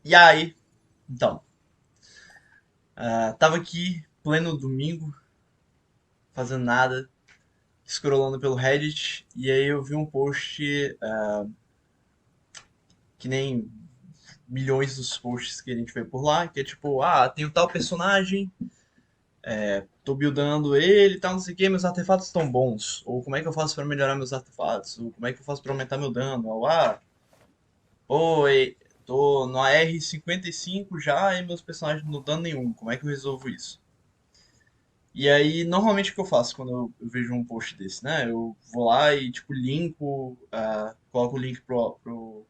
E aí, então, tava aqui, pleno domingo, fazendo nada, scrollando pelo Reddit, e aí eu vi um post que nem milhões dos posts que a gente vê por lá, que é tipo, tem um tal personagem, tô buildando ele e tal, não sei o que, meus artefatos estão bons. Ou como é que eu faço pra melhorar meus artefatos? Ou como é que eu faço pra aumentar meu dano? Ou, oi, tô no AR 55 já e meus personagens não dão nenhum, como é que eu resolvo isso? E aí, normalmente o que eu faço quando eu vejo um post desse, né? Eu vou lá e, tipo, coloco o link pro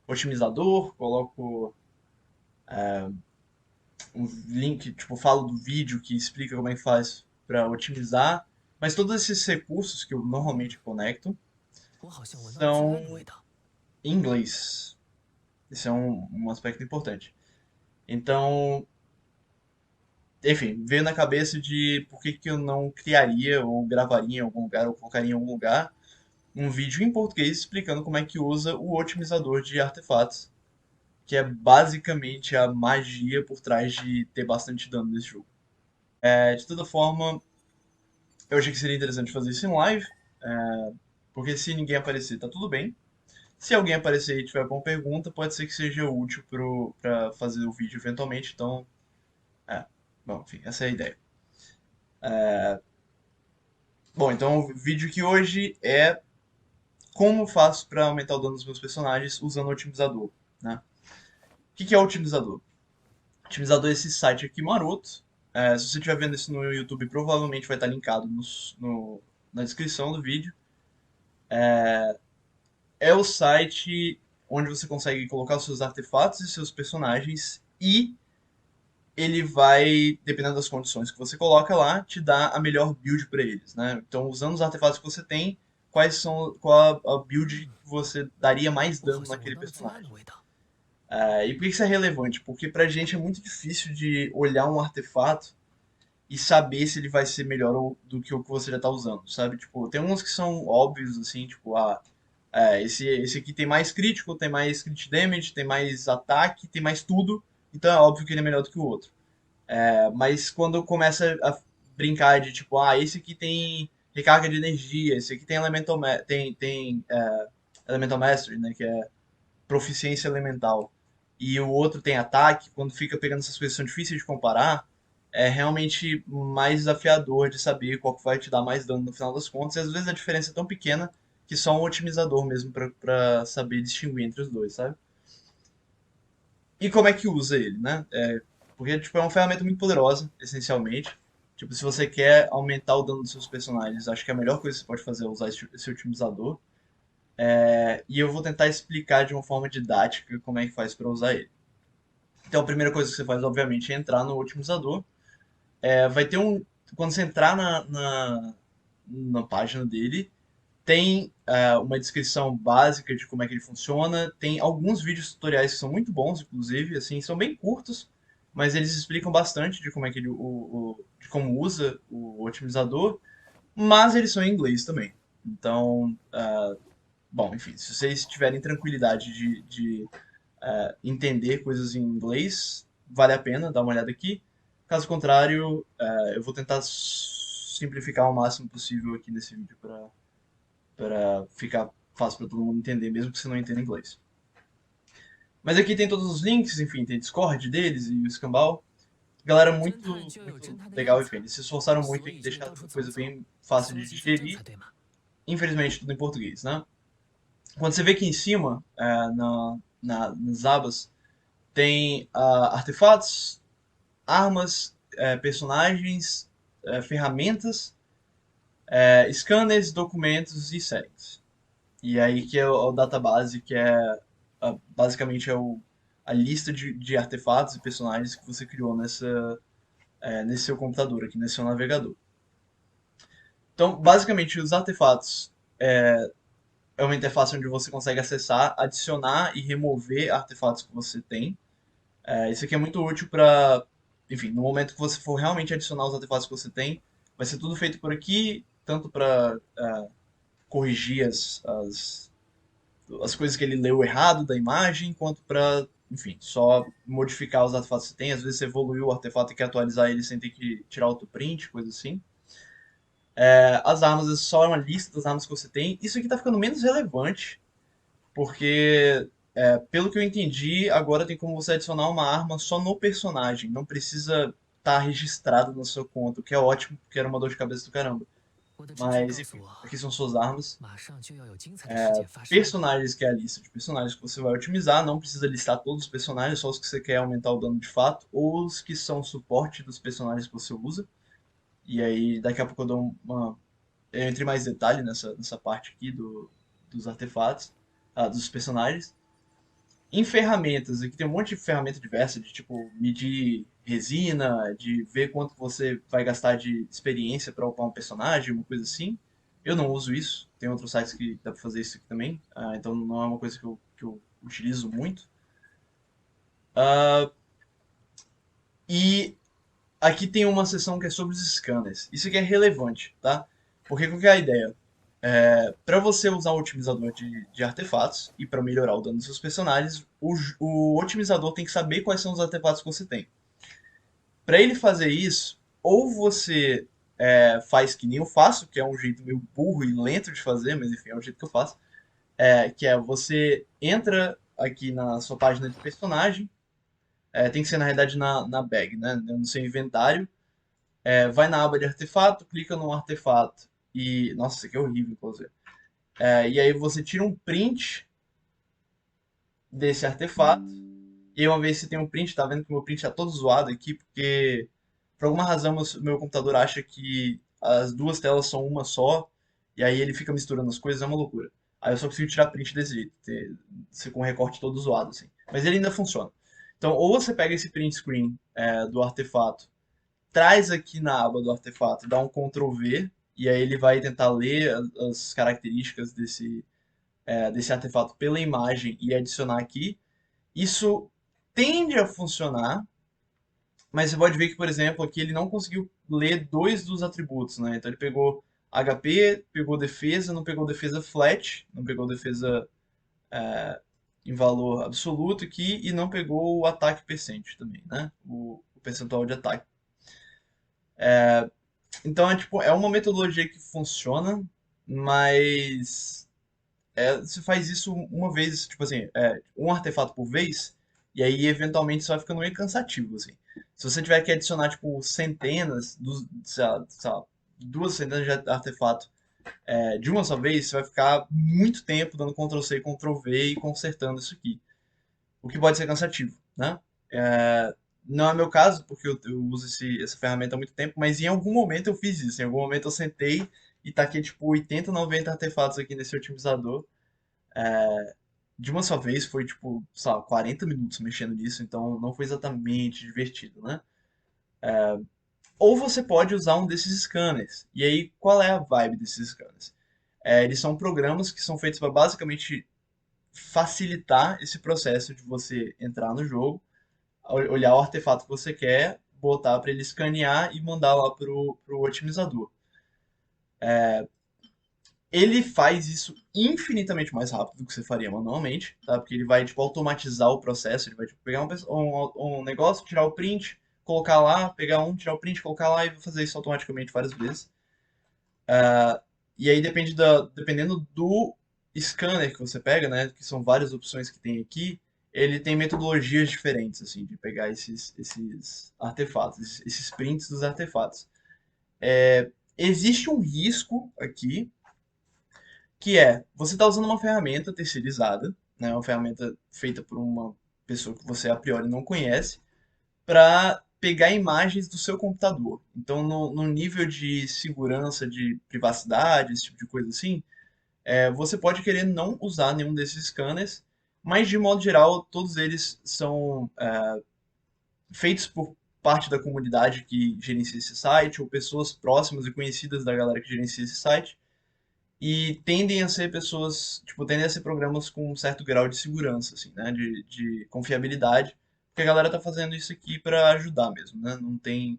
otimizador, coloco um link, tipo, falo do vídeo que explica como é que faz para otimizar. Mas todos esses recursos que eu normalmente conecto 我好像闻到了最爱的味 são 道。em inglês. Esse é um aspecto importante. Então, enfim, veio na cabeça de por que que eu não criaria ou gravaria em algum lugar ou colocaria em algum lugar um vídeo em português explicando como é que usa o otimizador de artefatos, que é basicamente a magia por trás de ter bastante dano nesse jogo. De toda forma, eu achei que seria interessante fazer isso em live, porque se ninguém aparecer, tá tudo bem. Se alguém aparecer e tiver alguma pergunta, pode ser que seja útil para fazer o vídeo eventualmente. Então, é. Bom, enfim, essa é a ideia. Bom, então o vídeo aqui hoje é como eu faço para aumentar o dano dos meus personagens usando o otimizador, né? O que que é o otimizador? O otimizador é esse site aqui maroto. Se você estiver vendo isso no YouTube, provavelmente vai estar linkado na descrição do vídeo. É o site onde você consegue colocar os seus artefatos e seus personagens e ele vai, dependendo das condições que você coloca lá, te dar a melhor build para eles, né? Então, usando os artefatos que você tem, qual a build que você daria mais 我好 dano 像闻 naquele 到了最爱的 personagem. 味道。E por que isso é relevante? Porque pra gente é muito difícil de olhar um artefato e saber se ele vai ser melhor do que o que você já tá usando, sabe? Tipo, tem uns que são óbvios, assim, tipo, esse aqui tem mais crítico, tem mais crit damage, tem mais ataque, tem mais tudo, então é óbvio que ele é melhor do que o outro. Mas quando começa a brincar de tipo, esse aqui tem recarga de energia, esse aqui tem Elemental Mastery, né, que é proficiência elemental, e o outro tem ataque, quando fica pegando essas coisas que são difíceis de comparar, é realmente mais desafiador de saber qual que vai te dar mais dano no final das contas, e às vezes a diferença é tão pequena que só um otimizador mesmo pra saber distinguir entre os dois, sabe? E como é que usa ele, né? Porque tipo, é uma ferramenta muito poderosa, essencialmente. Tipo, se você quer aumentar o dano dos seus personagens, acho que a melhor coisa que você pode fazer é usar esse otimizador. E eu vou tentar explicar de uma forma didática como é que faz para usar ele. Então, a primeira coisa que você faz, obviamente, é entrar no otimizador. Vai ter um. Quando você entrar na página dele, tem uma descrição básica de como é que ele funciona. Tem alguns vídeos tutoriais que são muito bons, inclusive, assim, são bem curtos, mas eles explicam bastante de como é que de como usa o otimizador, mas eles são em inglês também. Então, bom, enfim, se vocês tiverem tranquilidade de entender coisas em inglês, vale a pena dar uma olhada aqui. Caso contrário, eu vou tentar simplificar o máximo possível aqui nesse vídeo para ficar fácil para todo mundo entender, mesmo que você não entenda inglês. Mas aqui tem todos os links, enfim, tem Discord deles e o escambau. Galera侦探 muito, 就有侦 muito 探的样 legal, 子，enfim, eles se esforçaram muito 所 em 以就 deixar 到处 a 走 coisa 走，bem fácil de 搜集罪证 digerir. 才对嘛。Infelizmente, tudo em português, né? Quando você vê aqui em cima, nas abas, tem artefatos, armas, personagens, ferramentas, scanners, documentos e settings. E aí que é o database, que basicamente a lista de artefatos e personagens que você criou nesse seu computador aqui, nesse seu navegador. Então, basicamente, os artefatos é uma interface onde você consegue acessar, adicionar e remover artefatos que você tem. Isso aqui é muito útil para, enfim, no momento que você for realmente adicionar os artefatos que você tem, vai ser tudo feito por aqui, tanto para corrigir as coisas que ele leu errado da imagem, quanto para enfim, só modificar os artefatos que você tem. Às vezes você evoluiu o artefato e quer atualizar ele sem ter que tirar outro print, coisa assim. As armas é só uma lista das armas que você tem. Isso aqui tá ficando menos relevante, porque, pelo que eu entendi, agora tem como você adicionar uma arma só no personagem. Não precisa estar registrado na sua conta, o que é ótimo, porque era uma dor de cabeça do caramba. 我的直觉 Mas, 告诉 enfim, 我，aqui são suas armas. 马上就要有精彩的事件发生。Personagens, que é a lista de personagens que você vai otimizar. Não precisa listar todos os personagens, só os que você quer aumentar o dano de fato, ou os que são suporte dos personagens que você usa. E aí, daqui a pouco eu dou uma. Eu entro em mais detalhe nessa parte aqui dos artefatos, dos personagens. Em ferramentas, aqui tem um monte de ferramenta diversa, de tipo medir resina, de ver quanto você vai gastar de experiência para upar um personagem, uma coisa assim. Eu não uso isso, tem outros sites que dá para fazer isso aqui também, então não é uma coisa que eu utilizo muito. E aqui tem uma seção que é sobre os scanners. Isso aqui é relevante, tá? Porque qual que é a ideia? Para você usar o otimizador de artefatos e para melhorar o dano dos seus personagens, o otimizador tem que saber quais são os artefatos que você tem. Para ele fazer isso, ou você faz que nem eu faço, que é um jeito meio burro e lento de fazer, mas enfim, é o jeito que eu faço, que é você entra aqui na sua página de personagem, tem que ser na realidade na bag, né, no seu inventário, vai na aba de artefato, clica no artefato e, nossa, isso aqui é horrível, inclusive. E aí você tira um print desse artefato. E aí uma vez que você tem um print, tá vendo que o meu print tá todo zoado aqui, porque por alguma razão meu computador acha que as duas telas são uma só, e aí ele fica misturando as coisas, é uma loucura. Aí eu só consigo tirar print desse jeito, com o recorte todo zoado, assim. Mas ele ainda funciona. Então, ou você pega esse print screen do artefato, traz aqui na aba do artefato, dá um Ctrl V, e aí ele vai tentar ler as características desse artefato pela imagem e adicionar aqui. Isso tende a funcionar, mas você pode ver que, por exemplo, aqui ele não conseguiu ler dois dos atributos, né? Então ele pegou HP, pegou defesa, não pegou defesa flat, não pegou defesa em valor absoluto aqui e não pegou o ataque percent também, né? O percentual de ataque. Então é tipo, é uma metodologia que funciona, mas você faz isso uma vez, tipo assim, um artefato por vez, e aí eventualmente isso vai ficando meio cansativo, assim. Se você tiver que adicionar, tipo, centenas, sei lá, duas centenas de artefato de uma só vez, você vai ficar muito tempo dando Ctrl+C, Ctrl+V e consertando isso aqui. O que pode ser cansativo, né? Não é meu caso, porque eu uso essa ferramenta há muito tempo, mas em algum momento eu fiz isso. Em algum momento eu sentei e taquei, tipo, 80, 90 artefatos aqui nesse otimizador de uma só vez foi tipo, sei lá, 40 minutos mexendo nisso, então não foi exatamente divertido, né? Ou você pode usar um desses scanners. E aí, qual é a vibe desses scanners? Eles são programas que são feitos para basicamente facilitar esse processo de você entrar no jogo, olhar o artefato que você quer, botar para ele escanear e mandar lá pro otimizador. Ele faz isso infinitamente mais rápido do que você faria manualmente, tá? Porque ele vai, tipo, automatizar o processo, ele vai, tipo, pegar um negócio, tirar o print, colocar lá, pegar um, tirar o print, colocar lá e vai fazer isso automaticamente várias vezes. E aí dependendo do scanner que você pega, né, que são várias opções que tem aqui, ele tem metodologias diferentes, assim, de pegar esses artefatos, esses prints dos artefatos. Existe um risco aqui, que você está usando uma ferramenta terceirizada, né, uma ferramenta feita por uma pessoa que você a priori não conhece, para pegar imagens do seu computador. Então, no nível de segurança, de privacidade, esse tipo de coisa assim, você pode querer não usar nenhum desses scanners, mas de modo geral, todos eles são feitos por parte da comunidade que gerencia esse site, ou pessoas próximas e conhecidas da galera que gerencia esse site, e tendem a ser pessoas, tipo, tendem a ser programas com um certo grau de segurança, assim, né, de confiabilidade, porque a galera tá fazendo isso aqui para ajudar mesmo, né, não tem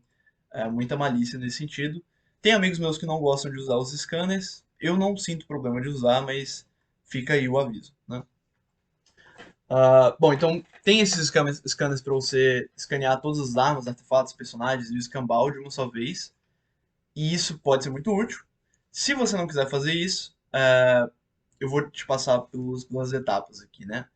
muita malícia nesse sentido. Tem amigos meus que não gostam de usar os scanners, eu não sinto problema de usar, mas fica aí o aviso, né. Bom, então tem esses scanners para você escanear todas as armas, artefatos, personagens e o escambau de uma só vez. E isso pode ser muito útil. Se você não quiser fazer isso, eu vou te passar pelas etapas aqui, né?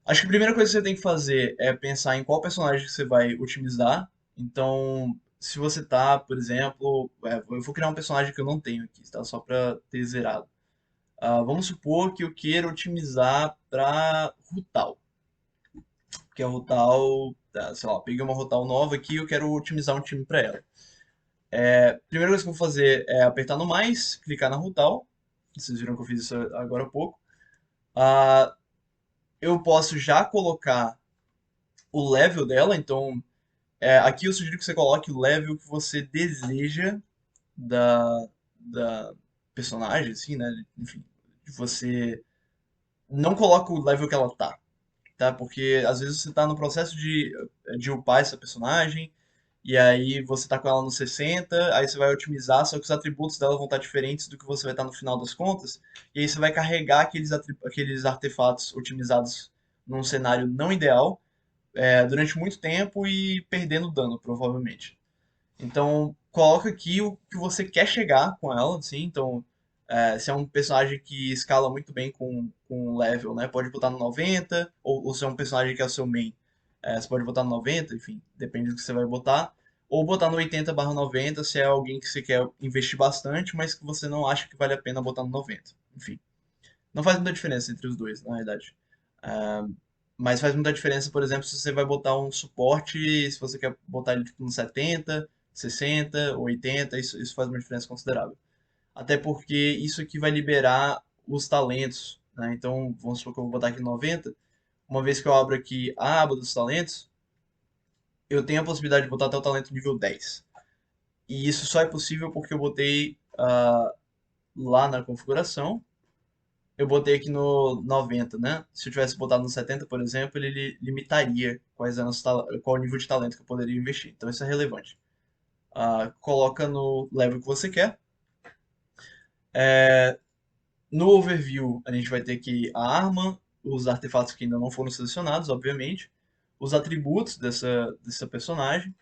Acho que a primeira coisa que você tem que fazer é pensar em qual personagem que você vai otimizar. Então, se você tá, por exemplo, eu vou criar um personagem que eu não tenho aqui, tá? Só pra ter zerado. Vamos supor que eu queira otimizar pra Rutal, que a Rutal, sei lá, peguei uma Rutal nova aqui e eu quero otimizar um time pra ela. Primeira coisa que eu vou fazer é apertar no mais, clicar na Rutal. Vocês viram que eu fiz isso agora há pouco. Ah, eu posso já colocar o level dela, então aqui eu sugiro que você coloque o level que você deseja da personagem, assim, né? Enfim, você não coloca o level que ela tá? Porque às vezes você tá no processo de upar essa personagem, e aí você tá com ela no 60, aí você vai otimizar, só que os atributos dela vão estar diferentes do que você vai estar no final das contas, e aí você vai carregar aqueles artefatos otimizados num cenário não ideal, durante muito tempo e perdendo dano, provavelmente. Então, coloca aqui o que você quer chegar com ela, assim. Então, se é um personagem que escala muito bem com level, né? Pode botar no 90, ou se é um personagem que é o seu main, você pode botar no 90, enfim, depende do que você vai botar. Ou botar no 80/90 se é alguém que você quer investir bastante, mas que você não acha que vale a pena botar no 90. Enfim, não faz muita diferença entre os dois, na verdade. Ah, mas faz muita diferença, por exemplo, se você vai botar um suporte, se você quer botar ele tipo, no 70, 60, 80, isso faz uma diferença considerável. Até porque isso aqui vai liberar os talentos, né? Então, vamos supor que eu vou botar aqui 90. Uma vez que eu abro aqui a aba dos talentos, eu tenho a possibilidade de botar até o talento nível 10. E isso só é possível porque eu botei lá na configuração, eu botei aqui no 90, né? Se eu tivesse botado no 70, por exemplo, ele limitaria qual o nível de talento que eu poderia investir. Então isso é relevante. Coloca no level que você quer. No overview, a gente vai ter aqui a arma, os artefatos que ainda não foram selecionados, obviamente, os atributos dessa personagem,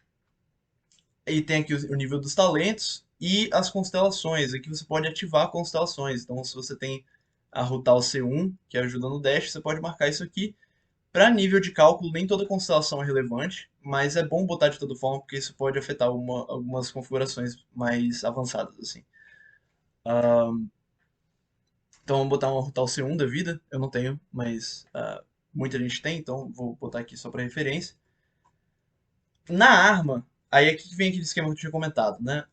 e tem aqui o nível dos talentos e as constelações. Aqui você pode ativar constelações. Então, se você tem a Rutal C1, que ajuda no dash, você pode marcar isso aqui. Para nível de cálculo, nem toda constelação é relevante, mas é bom botar de toda forma, porque isso pode afetar algumas configurações mais avançadas, assim. Então, vamos botar uma Rutal C1 da vida. Eu não tenho, mas muita gente tem, então vou botar aqui só para referência. Na arma, aí aqui que vem aquele esquema que eu tinha comentado, né?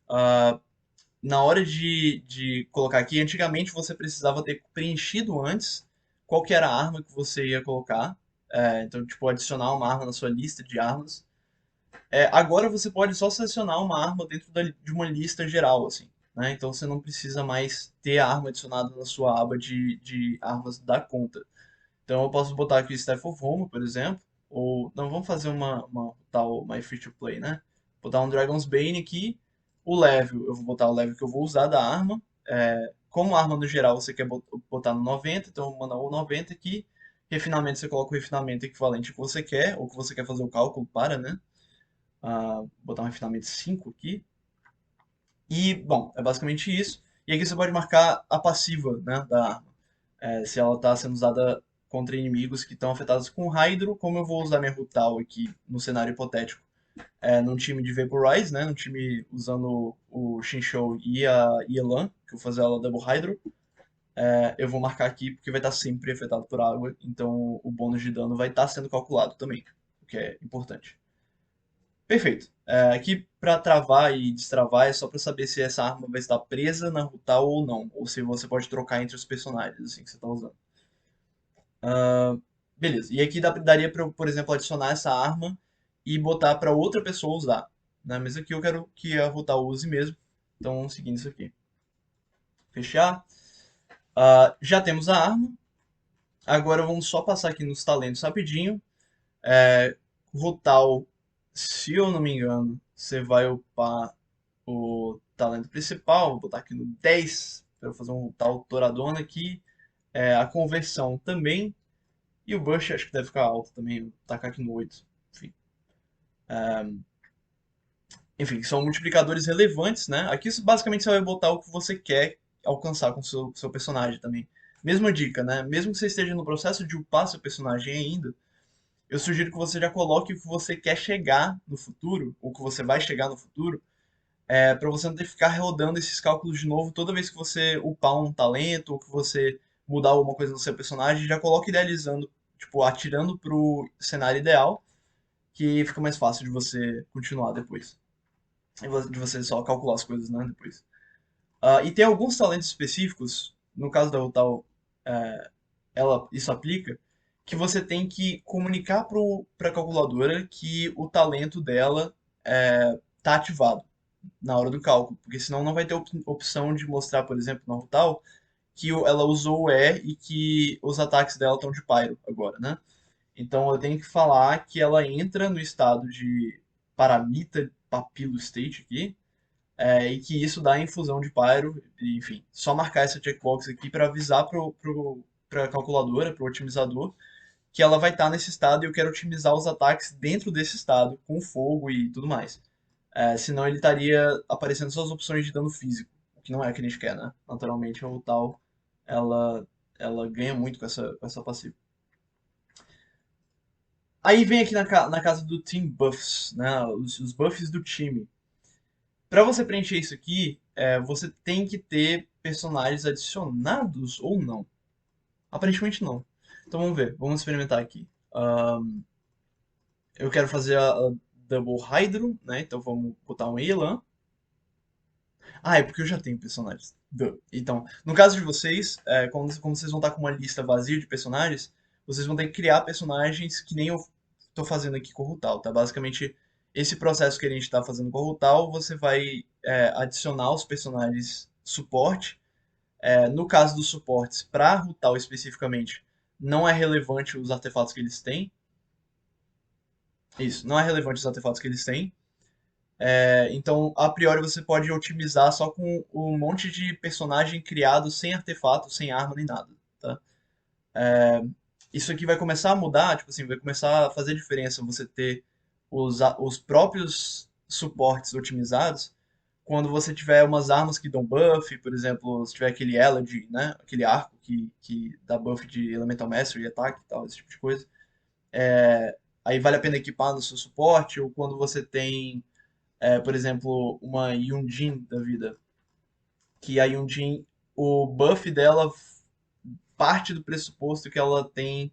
Na hora de colocar aqui, antigamente você precisava ter preenchido antes qual que era a arma que você ia colocar. Então, tipo, adicionar uma arma na sua lista de armas. Agora você pode só selecionar uma arma dentro de uma lista geral, assim, né? Então você não precisa mais ter a arma adicionada na sua aba de armas da conta. Então eu posso botar aqui Staff of Home, por exemplo, ou não, vamos fazer uma tal My Free to Play, né? Botar um Dragon's Bane aqui, o level, eu vou botar o level que eu vou usar da arma. Como arma no geral você quer botar no 90, então eu vou mandar o 90 aqui. Refinamento, você coloca o refinamento equivalente que você quer, ou que você quer fazer o cálculo para, né? Botar um refinamento 5 aqui. E, bom, é basicamente isso. E aqui você pode marcar a passiva, né, da arma. Se ela está sendo usada contra inimigos que estão afetados com Hydro, como eu vou usar minha Rutal aqui no cenário hipotético, num time de Vaporize, né, num time usando o Shinshou e a Yelan, que eu vou fazer ela Double Hydro, eu vou marcar aqui porque vai estar sempre afetado por água, então o bônus de dano vai estar sendo calculado também, o que é importante. Perfeito. Aqui para travar e destravar é só para saber se essa arma vai estar presa na Rutal ou não, ou se você pode trocar entre os personagens assim que você está usando. Beleza. E aqui daria para eu, por exemplo, adicionar essa arma e botar para outra pessoa usar, né? Mas aqui eu quero que a Rutal use mesmo. Então, seguindo isso aqui. Fechar. Já temos a arma. Agora vamos só passar aqui nos talentos rapidinho. Rutal, se eu não me engano, você vai upar o talento principal. Vou botar aqui no 10 para eu fazer um tal Toradona aqui. A conversão também. E o Bush acho que deve ficar alto também, tacar aqui no 8. Enfim. Enfim, são multiplicadores relevantes, né? Aqui basicamente você vai botar o que você quer alcançar com o seu personagem também. Mesma dica, né? Mesmo que você esteja no processo de upar seu personagem ainda, eu sugiro que você já coloque o que você quer chegar no futuro, ou que você vai chegar no futuro, para você não ter que ficar rodando esses cálculos de novo toda vez que você upar um talento, ou que você mudar alguma coisa no seu personagem, já coloque idealizando, tipo, atirando pro cenário ideal, que fica mais fácil de você continuar depois. De você só calcular as coisas, né, depois. E tem alguns talentos específicos, no caso da Rutal, isso aplica, que você tem que comunicar para a calculadora que o talento dela tá ativado na hora do cálculo, porque senão não vai ter opção de mostrar, por exemplo, na Rutal, que ela usou o E e que os ataques dela estão de Pyro agora, né? Então eu tenho que falar que ela entra no estado de Paramita Papilo State aqui, e que isso dá infusão de Pyro, e, enfim, só marcar essa checkbox aqui para avisar para a calculadora, para o otimizador, que ela vai estar nesse estado e eu quero otimizar os ataques dentro desse estado, com fogo e tudo mais. Senão ele estaria aparecendo só as opções de dano físico, o que não é o que a gente quer, né? Naturalmente, a Rutal, ela, ela ganha muito com essa passiva. Aí vem aqui na casa do Team Buffs, né? Os buffs do time. Para você preencher isso aqui, você tem que ter personagens adicionados ou não? Aparentemente não. Então vamos ver, vamos experimentar aqui. Eu quero fazer a Double Hydro, né? Então vamos botar um Elan. É porque eu já tenho personagens. Duh. Então, no caso de vocês, como vocês vão estar com uma lista vazia de personagens, vocês vão ter que criar personagens que nem eu estou fazendo aqui com o Rutal, tá? Basicamente, esse processo que a gente está fazendo com o Rutal, você vai adicionar os personagens suporte. No caso dos suportes, para Rutal especificamente, não é relevante os artefatos que eles têm. Isso, não é relevante os artefatos que eles têm. Então, a priori, você pode otimizar só com um monte de personagem criado sem artefato, sem arma nem nada, tá? Isso aqui vai começar a mudar, tipo assim, vai começar a fazer diferença você ter os próprios suportes otimizados quando você tiver umas armas que dão buff, por exemplo, se tiver aquele Elegy, né? Aquele arco que dá buff de Elemental Mastery, ataque e tal, esse tipo de coisa. Aí vale a pena equipar no seu suporte, ou quando você tem por exemplo, uma Yunjin da vida. Que a Yunjin, o buff dela parte do pressuposto que ela tem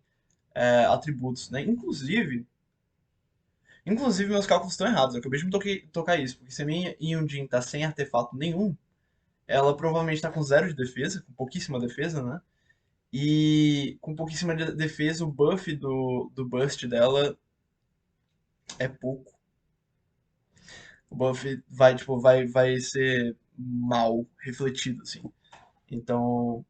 atributos, né? Inclusive meus cálculos estão errados. Eu acabei de tocar isso, porque se a minha Yunjin tá sem artefato nenhum, ela provavelmente tá com zero de defesa, com pouquíssima defesa, né? E com pouquíssima defesa, o buff do burst dela é pouco. O buff vai, tipo, vai ser mal refletido, assim. Então,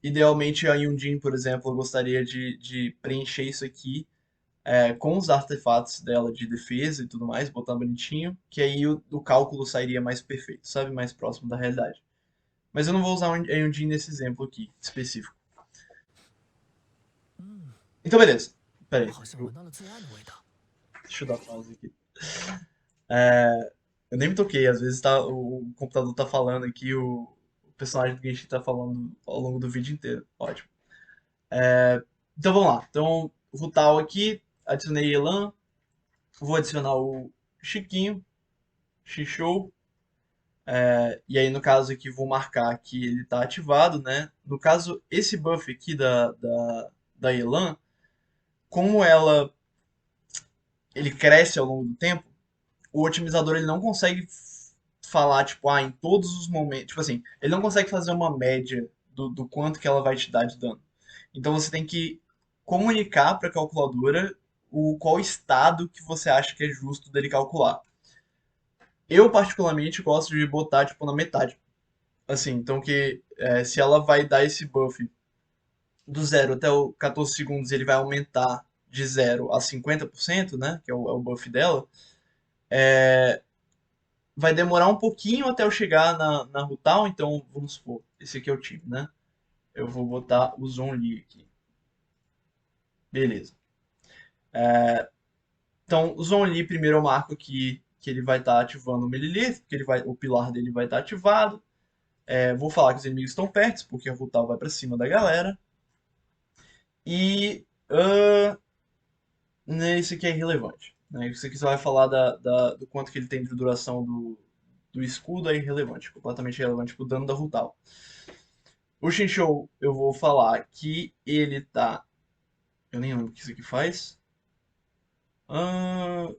idealmente a Yunjin, por exemplo, eu gostaria de preencher isso aqui com os artefatos dela de defesa e tudo mais, botar bonitinho, que aí o cálculo sairia mais perfeito, sabe? Mais próximo da realidade. Mas eu não vou usar a Yunjin nesse exemplo aqui, específico. Então, beleza. Pera 我 aí, 好像闻到了最爱的味道。deixa eu dar pausa aqui. Eu nem me toquei, às vezes o computador tá falando aqui, o personagem do Genshin tá falando ao longo do vídeo inteiro. Ótimo. Então vamos lá. Então, Rutal aqui, adicionei Elan, vou adicionar o Chiquinho, Xixou, e aí no caso aqui vou marcar que ele está ativado, né? No caso, esse buff aqui da Elan, como ele cresce ao longo do tempo, o otimizador ele não consegue falar, tipo, em todos os momentos, tipo assim, ele não consegue fazer uma média do quanto que ela vai te dar de dano. Então você tem que comunicar para a calculadora qual estado que você acha que é justo dele calcular. Eu, particularmente, gosto de botar, tipo, na metade. Assim, então se ela vai dar esse buff do 0 até o 14 segundos, ele vai aumentar de 0 a 50%, né? Que é o buff dela. Vai demorar um pouquinho até eu chegar na Rutal, então vamos supor, esse aqui é o time, né? Eu vou botar o Zhongli aqui. Beleza. Então, o Zhongli, primeiro eu marco aqui que ele vai estar ativando o Melee, que o pilar dele vai estar ativado. Vou falar que os inimigos estão perto, porque a Rutal vai pra cima da galera. E esse aqui é irrelevante. Né? Isso aqui só vai falar do quanto que ele tem de duração do escudo, é irrelevante. Completamente irrelevante pro dano da Rutal. O Shinshou, eu vou falar que ele tá... Eu nem lembro o que isso aqui faz. Ah,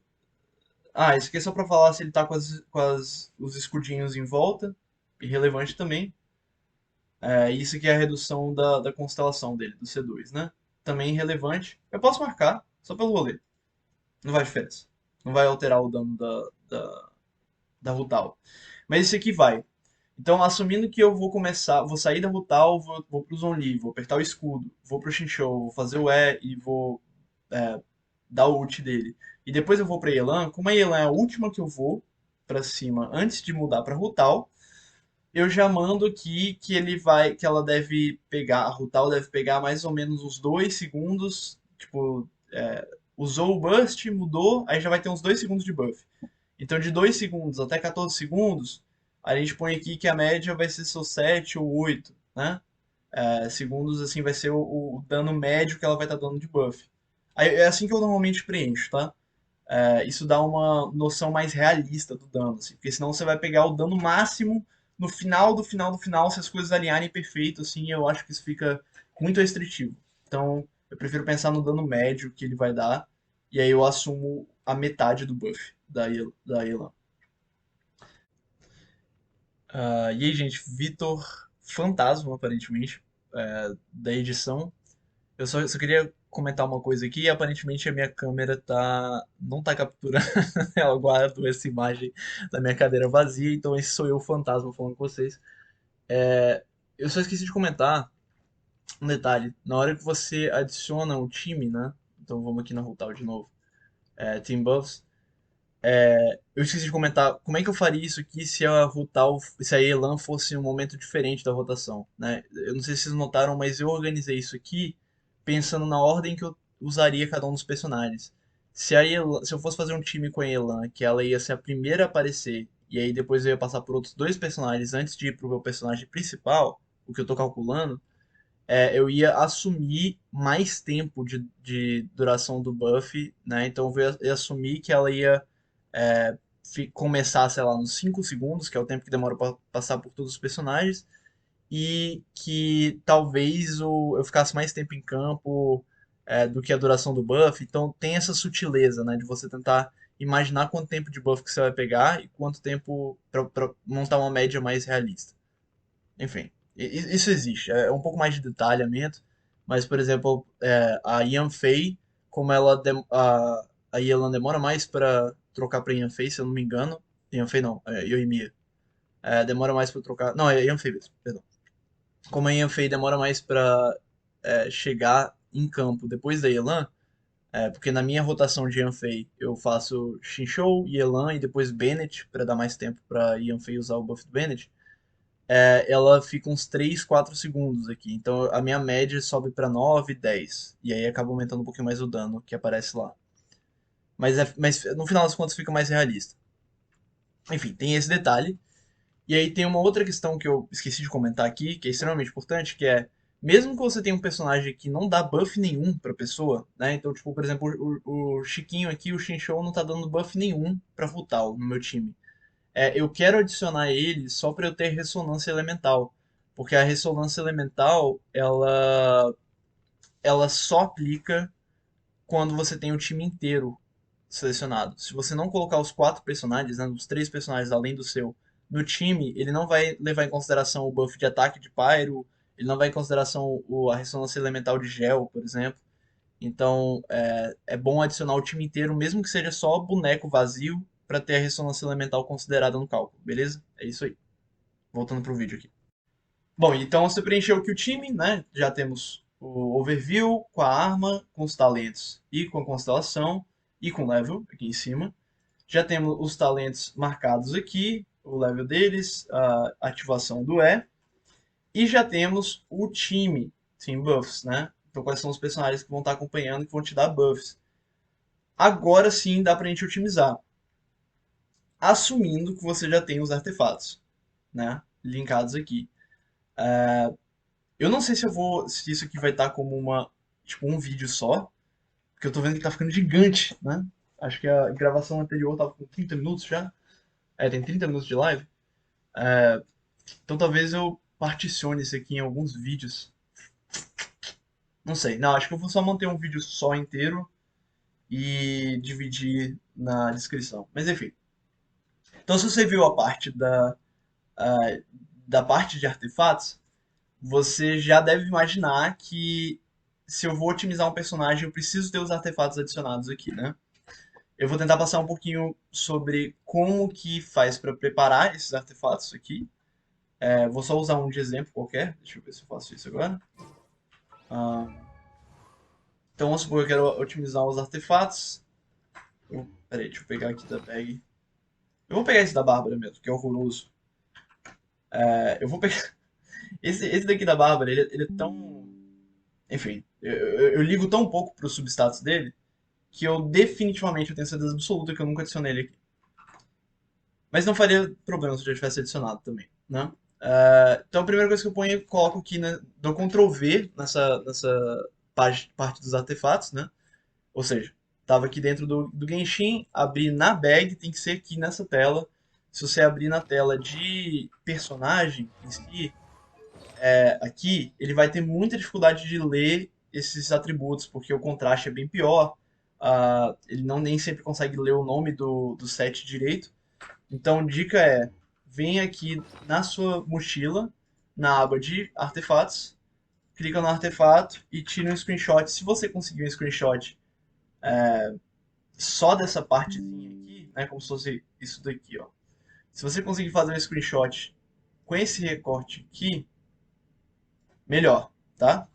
isso aqui é só pra falar se ele tá os escudinhos em volta. Irrelevante também. Isso aqui é a redução da constelação dele, do C2, né? Também irrelevante. Eu posso marcar, só pelo rolê. Não faz diferença. Não vai alterar o dano da Rutal. Mas isso aqui vai. Então, assumindo que eu vou começar, vou sair da Rutal, vou pro Zonli, vou apertar o escudo, vou pro Shinshou, vou fazer o E e vou é, dar o ult dele. E depois eu vou pra Yelan. Como a Yelan é a última que eu vou pra cima antes de mudar pra Rutal, eu já mando aqui que ela deve pegar, a Rutal deve pegar mais ou menos uns 2 segundos, tipo, usou o burst, mudou, aí já vai ter uns 2 segundos de buff. Então de 2 segundos até 14 segundos, a gente põe aqui que a média vai ser só 7 ou 8, né? Segundos, assim, vai ser o dano médio que ela vai estar dando de buff. Aí, é assim que eu normalmente preencho, tá? Isso dá uma noção mais realista do dano, assim, porque senão você vai pegar o dano máximo no final do final do final, se as coisas alinharem perfeito, assim, eu acho que isso fica muito restritivo. Então, eu prefiro pensar no dano médio que ele vai dar, e aí eu assumo a metade do buff da Elan. E aí, gente, Vitor Fantasma, aparentemente, da edição. Eu só queria comentar uma coisa aqui. Aparentemente a minha câmera não tá capturando. Ela guardou essa imagem da minha cadeira vazia. Então esse sou eu, fantasma, falando com vocês. Eu só esqueci de comentar um detalhe. Na hora que você adiciona o time, né? Então vamos aqui na Rutal de novo. Team Buffs. Eu esqueci de comentar como é que eu faria isso aqui se a Elan fosse um momento diferente da rotação, né? Eu não sei se vocês notaram, mas eu organizei isso aqui pensando na ordem que eu usaria cada um dos personagens. Se eu fosse fazer um time com a Elan, que ela ia ser a primeira a aparecer, e aí depois eu ia passar por outros dois personagens antes de ir pro meu personagem principal, o que eu tô calculando, eu ia assumir mais tempo de duração do buff, né? Então ia assumir que ela ia começar, sei lá, nos 5 segundos, que é o tempo que demora para passar por todos os personagens, e que talvez eu ficasse mais tempo em campo do que a duração do buff. Então tem essa sutileza, né, de você tentar imaginar quanto tempo de buff que você vai pegar e quanto tempo para montar uma média mais realista. Enfim, isso existe. É um pouco mais de detalhamento, mas, por exemplo, a Yanfei, como a Yelan demora mais para trocar para Yanfei, se eu não me engano. Yanfei não, Yoimiya. Demora mais para trocar. Não, é Yanfei mesmo, perdão. Como a Yanfei demora mais para chegar em campo depois da Yelan, porque na minha rotação de Yanfei eu faço Shinshou, Yelan e depois Bennett, para dar mais tempo para Yanfei usar o buff do Bennett. Ela fica uns 3, 4 segundos aqui. Então a minha média sobe para 9, 10. E aí acaba aumentando um pouquinho mais o dano que aparece lá. Mas no final das contas fica mais realista. Enfim, tem esse detalhe. E aí tem uma outra questão que eu esqueci de comentar aqui, que é extremamente importante, que é mesmo que você tenha um personagem que não dá buff nenhum pra pessoa, né? Então, tipo, por exemplo, o Chiquinho aqui, o Shinshou, não tá dando buff nenhum pra Rutal no meu time. Eu quero adicionar ele só para eu ter ressonância elemental. Porque a ressonância elemental, ela só aplica quando você tem o time inteiro selecionado. Se você não colocar os quatro personagens, né, os três personagens além do seu, no time, ele não vai levar em consideração o buff de ataque de Pyro, ele não vai em consideração a ressonância elemental de Gel, por exemplo. Então é bom adicionar o time inteiro, mesmo que seja só boneco vazio, para ter a ressonância elemental considerada no cálculo, beleza? É isso aí. Voltando pro vídeo aqui. Bom, então você preencheu aqui o time, né? Já temos o overview com a arma, com os talentos e com a constelação e com o level aqui em cima. Já temos os talentos marcados aqui, o level deles, a ativação do E. E já temos o time, Team Buffs, né? Então, quais são os personagens que vão estar acompanhando e que vão te dar buffs. Agora sim dá pra gente otimizar. Assumindo que você já tem os artefatos, né? Linkados aqui. Eu não sei se isso aqui vai estar como tipo, um vídeo só, porque eu tô vendo que tá ficando gigante, né? Acho que a gravação anterior tava com 30 minutos já. Tem 30 minutos de live. Então talvez eu particione isso aqui em alguns vídeos. Não sei. Não, acho que eu vou só manter um vídeo só inteiro e dividir na descrição. Mas enfim. Então se você viu a parte da parte de artefatos, você já deve imaginar que se eu vou otimizar um personagem, eu preciso ter os artefatos adicionados aqui, né? Eu vou tentar passar um pouquinho sobre como que faz para preparar esses artefatos aqui. Vou só usar um de exemplo qualquer. Deixa eu ver se eu faço isso agora. Ah, então vamos supor que eu quero otimizar os artefatos. Peraí, deixa eu pegar aqui da bag. Eu vou pegar esse da Bárbara mesmo, que é horroroso. Eu vou pegar. Esse daqui da Bárbara, ele é tão. Enfim, eu ligo tão pouco pro substatus dele que eu definitivamente eu tenho certeza absoluta que eu nunca adicionei ele aqui. Mas não faria problema se eu já tivesse adicionado também, né? Então a primeira coisa que eu ponho, eu coloco aqui, né, dou Ctrl V nessa parte dos artefatos, né? Ou seja, estava aqui dentro do Genshin, abri na bag, tem que ser aqui nessa tela. Se você abrir na tela de personagem em si, aqui, ele vai ter muita dificuldade de ler esses atributos, porque o contraste é bem pior. Ele não nem sempre consegue ler o nome do set direito. Então, dica é, vem aqui na sua mochila, na aba de artefatos, clica no artefato e tira um screenshot. Se você conseguir um screenshot só dessa partezinha aqui, né, como se fosse isso daqui, ó. Se você conseguir fazer um screenshot com esse recorte aqui, melhor, tá?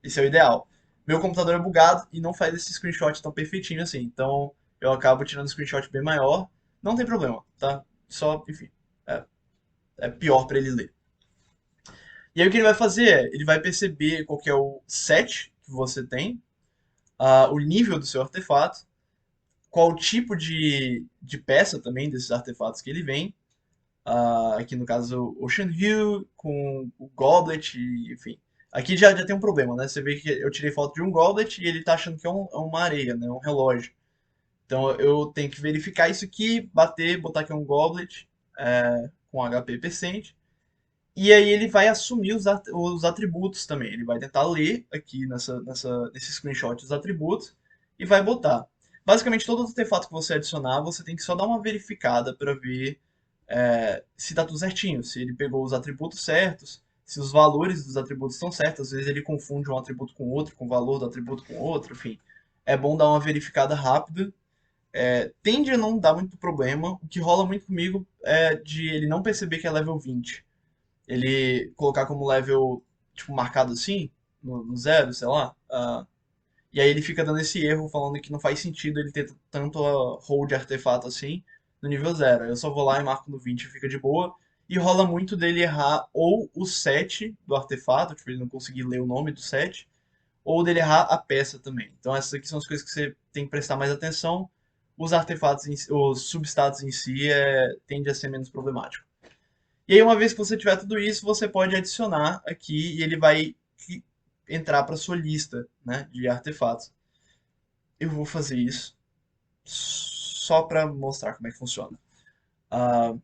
Esse é o ideal. Meu computador é bugado e não faz esse screenshot tão perfeitinho assim, então eu acabo tirando um screenshot bem maior. Não tem problema, tá? Só, enfim, é, é pior para ele ler. E aí o que ele vai fazer é, ele vai perceber qual que é o set que você tem, o nível do seu artefato, qual o tipo de peça também desses artefatos que ele vem. Aqui no caso Ocean Hill com o Goblet, enfim. Aqui já tem um problema, né? Você vê que eu tirei foto de um Goblet e ele tá achando que é uma areia, né? Um relógio. Então eu tenho que verificar isso aqui, bater, botar que é um Goblet com HP percent. E aí ele vai assumir os atributos também. Ele vai tentar ler aqui nesse screenshot os atributos e vai botar. Basicamente, todo artefato que você adicionar, você tem que só dar uma verificada para ver se está tudo certinho, se ele pegou os atributos certos, se os valores dos atributos estão certos. Às vezes ele confunde um atributo com outro, com o valor do atributo com outro, enfim. É bom dar uma verificada rápida. Tende a não dar muito problema. O que rola muito comigo é de ele não perceber que é level 20, ele colocar como level, tipo, marcado assim, no zero, sei lá. E aí ele fica dando esse erro, falando que não faz sentido ele ter tanto a hold de artefato assim no nível zero. Eu só vou lá e marco no 20 e fica de boa. E rola muito dele errar ou o set do artefato, tipo, ele não conseguir ler o nome do set, ou dele errar a peça também. Então essas aqui são as coisas que você tem que prestar mais atenção. Os artefatos, os substatus em si, tende a ser menos problemático. E aí, uma vez que você tiver tudo isso, você pode adicionar aqui e ele vai entrar para sua lista, né, de artefatos. Eu vou fazer isso só para mostrar como é que funciona. Ah,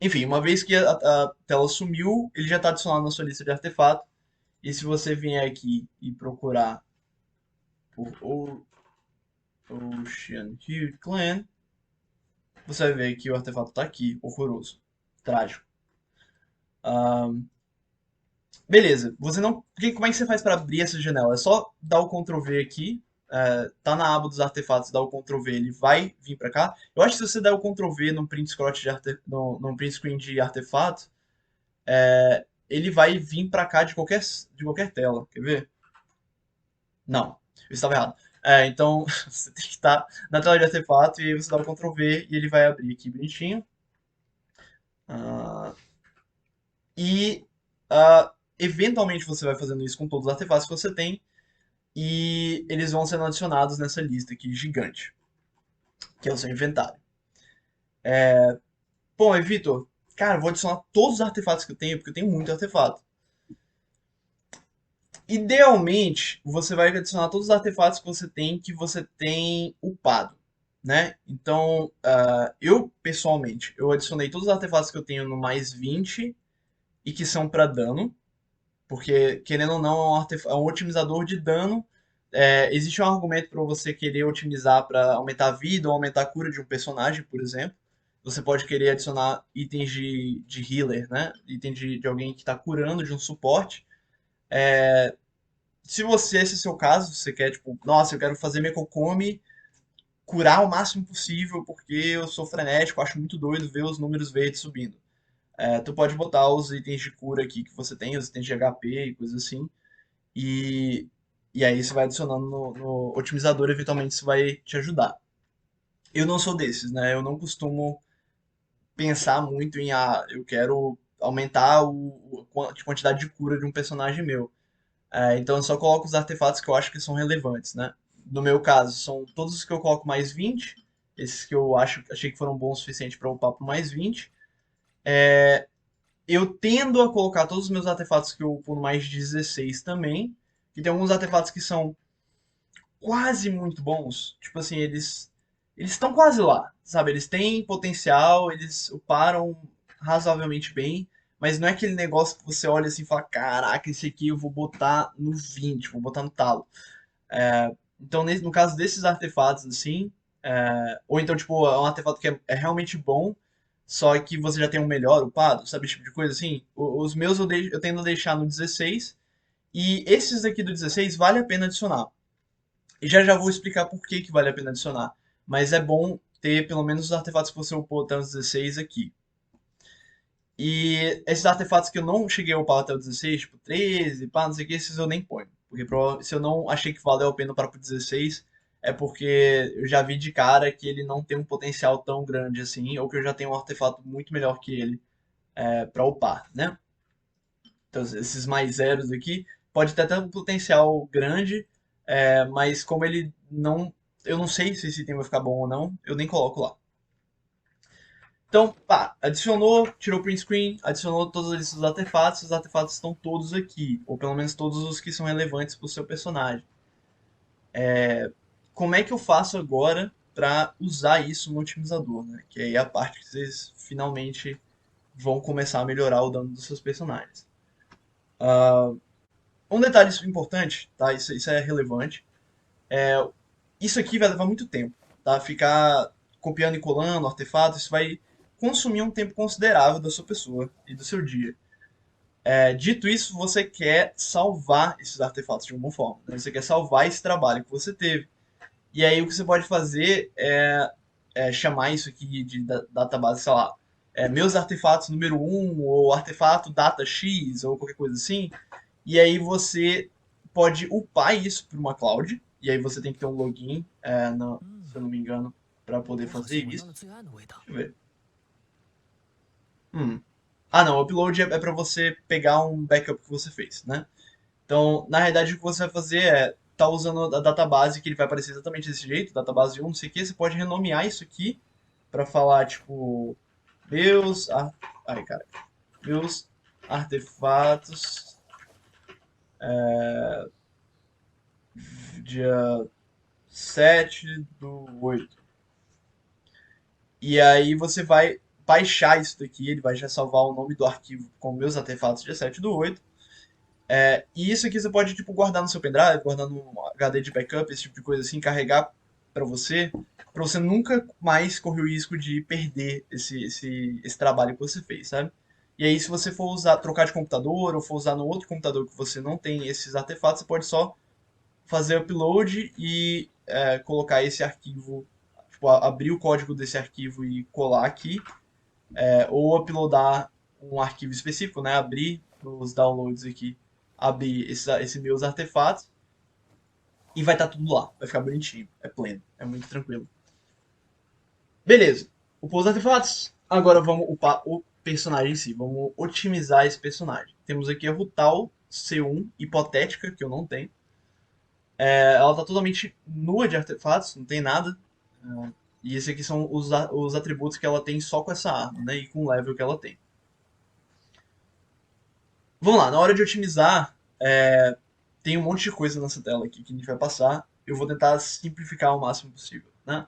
enfim, uma vez que a tela sumiu, ele já está adicionado na sua lista de artefatos. E se você vier aqui e procurar por Ocean Hill Clan, você vai ver que o artefato está aqui, horroroso, trágico. Ah, Beleza, você não. Como é que você faz para abrir essa janela? É só dar o Ctrl V aqui, tá na aba dos artefatos, dá o Ctrl V, ele vai vir para cá. Eu acho que se você der o Ctrl V num print, num print screen de artefato, ele vai vir para cá de qualquer tela. Quer ver? Não, eu estava errado. Então você tem que estar na tela de artefato e aí você dá o Ctrl V e ele vai abrir aqui bonitinho. Ah, e eventualmente você vai fazendo isso com todos os artefatos que você tem, e eles vão sendo adicionados nessa lista aqui gigante, que é o seu inventário. Bom, e Vitor, cara, eu vou adicionar todos os artefatos que eu tenho, porque eu tenho muito artefato. Idealmente, você vai adicionar todos os artefatos que você tem upado, né? Então, eu, pessoalmente, eu adicionei todos os artefatos que eu tenho no mais 20 e que são para dano, porque, querendo ou não, é um otimizador de dano. Existe um argumento para você querer otimizar para aumentar a vida ou aumentar a cura de um personagem, por exemplo. Você pode querer adicionar itens de healer, né? Item de alguém que está curando, de um suporte. Se esse é o seu caso, você quer, tipo, nossa, eu quero fazer minha Kokomi curar o máximo possível porque eu sou frenético, acho muito doido ver os números verdes subindo. Tu pode botar os itens de cura aqui que você tem, os itens de HP e coisas assim, e, e aí você vai adicionando no otimizador, eventualmente isso vai te ajudar. Eu não sou desses, né? Eu não costumo pensar muito em, eu quero aumentar a quantidade de cura de um personagem meu. Então eu só coloco os artefatos que eu acho que são relevantes, né? No meu caso, são todos os que eu coloco mais 20, esses que eu achei que foram bons o suficiente para upar por mais 20. Eu tendo a colocar todos os meus artefatos que eu upo no mais 16 também. E tem alguns artefatos que são quase muito bons. Tipo assim, eles estão quase lá, sabe? Eles têm potencial, eles uparam razoavelmente bem, mas não é aquele negócio que você olha assim e fala, caraca, esse aqui eu vou botar no 20, vou botar no talo. Então, no caso desses artefatos, assim, ou então, tipo, é um artefato que é realmente bom, só que você já tem um melhor upado, sabe? Esse tipo de coisa, assim. Os meus eu tendo a deixar no 16, e esses aqui do 16 vale a pena adicionar. E já já vou explicar por que que vale a pena adicionar. Mas é bom ter pelo menos os artefatos que você upou até os 16 aqui. E esses artefatos que eu não cheguei a upar até o 16, tipo 13, pá, não sei o que, esses eu nem ponho. Porque se eu não achei que valeu a pena para o 16, é porque eu já vi de cara que ele não tem um potencial tão grande assim, ou que eu já tenho um artefato muito melhor que ele para upar, né? Então esses mais zeros aqui, pode ter até um potencial grande, mas como ele não. Eu não sei se esse item vai ficar bom ou não, eu nem coloco lá. Então, pá, adicionou, tirou o print screen, adicionou todos esses artefatos, os artefatos estão todos aqui, ou pelo menos todos os que são relevantes para o seu personagem. Como é que eu faço agora para usar isso no otimizador, né? Que aí é a parte que vocês finalmente vão começar a melhorar o dano dos seus personagens. Um detalhe importante, tá? Isso é relevante. Isso aqui vai levar muito tempo, tá? Ficar copiando e colando artefatos, isso vai consumir um tempo considerável da sua pessoa e do seu dia. Dito isso, você quer salvar esses artefatos de alguma forma, né? Você quer salvar esse trabalho que você teve. E aí o que você pode fazer é chamar isso aqui de database, sei lá, meus artefatos número um ou artefato data X, ou qualquer coisa assim. E aí você pode upar isso para uma cloud. E aí você tem que ter um login, se eu não me engano, para poder 我好 fazer 像闻到 isso. 了罪案的味道。Deixa eu ver. Ah, não, o upload é para você pegar um backup que você fez, né? Então, na realidade, o que você vai fazer tá usando a database que ele vai aparecer exatamente desse jeito, database 1, não sei o que, você pode renomear isso aqui para falar, tipo, meus, ai, cara, meus artefatos dia 7/8. E aí você vai baixar isso daqui, ele vai já salvar o nome do arquivo com meus artefatos dia 7/8. E isso aqui você pode tipo guardar no seu pendrive, guardar no HD de backup, esse tipo de coisa assim, carregar para você nunca mais correr o risco de perder esse trabalho que você fez, sabe? E aí se você for usar, trocar de computador ou for usar no outro computador que você não tem esses artefatos, você pode só fazer upload e colocar esse arquivo, tipo, abrir o código desse arquivo e colar aqui, ou uploadar um arquivo específico, né? Abrir nos downloads aqui, abrir esse meus artefatos e vai estar tudo lá, vai ficar bonitinho, é pleno, é muito tranquilo. Beleza, upou os artefatos, agora vamos upar o personagem em si. Vamos otimizar esse personagem. Temos aqui a Rutal C1 hipotética, que eu não tenho. Ela tá totalmente nua de artefatos, não tem nada. E esses aqui são os atributos que ela tem só com essa arma, né? E com o level que ela tem. Vamos lá, na hora de otimizar, tem um monte de coisa nessa tela aqui que a gente vai passar. Eu vou tentar simplificar o máximo possível, né?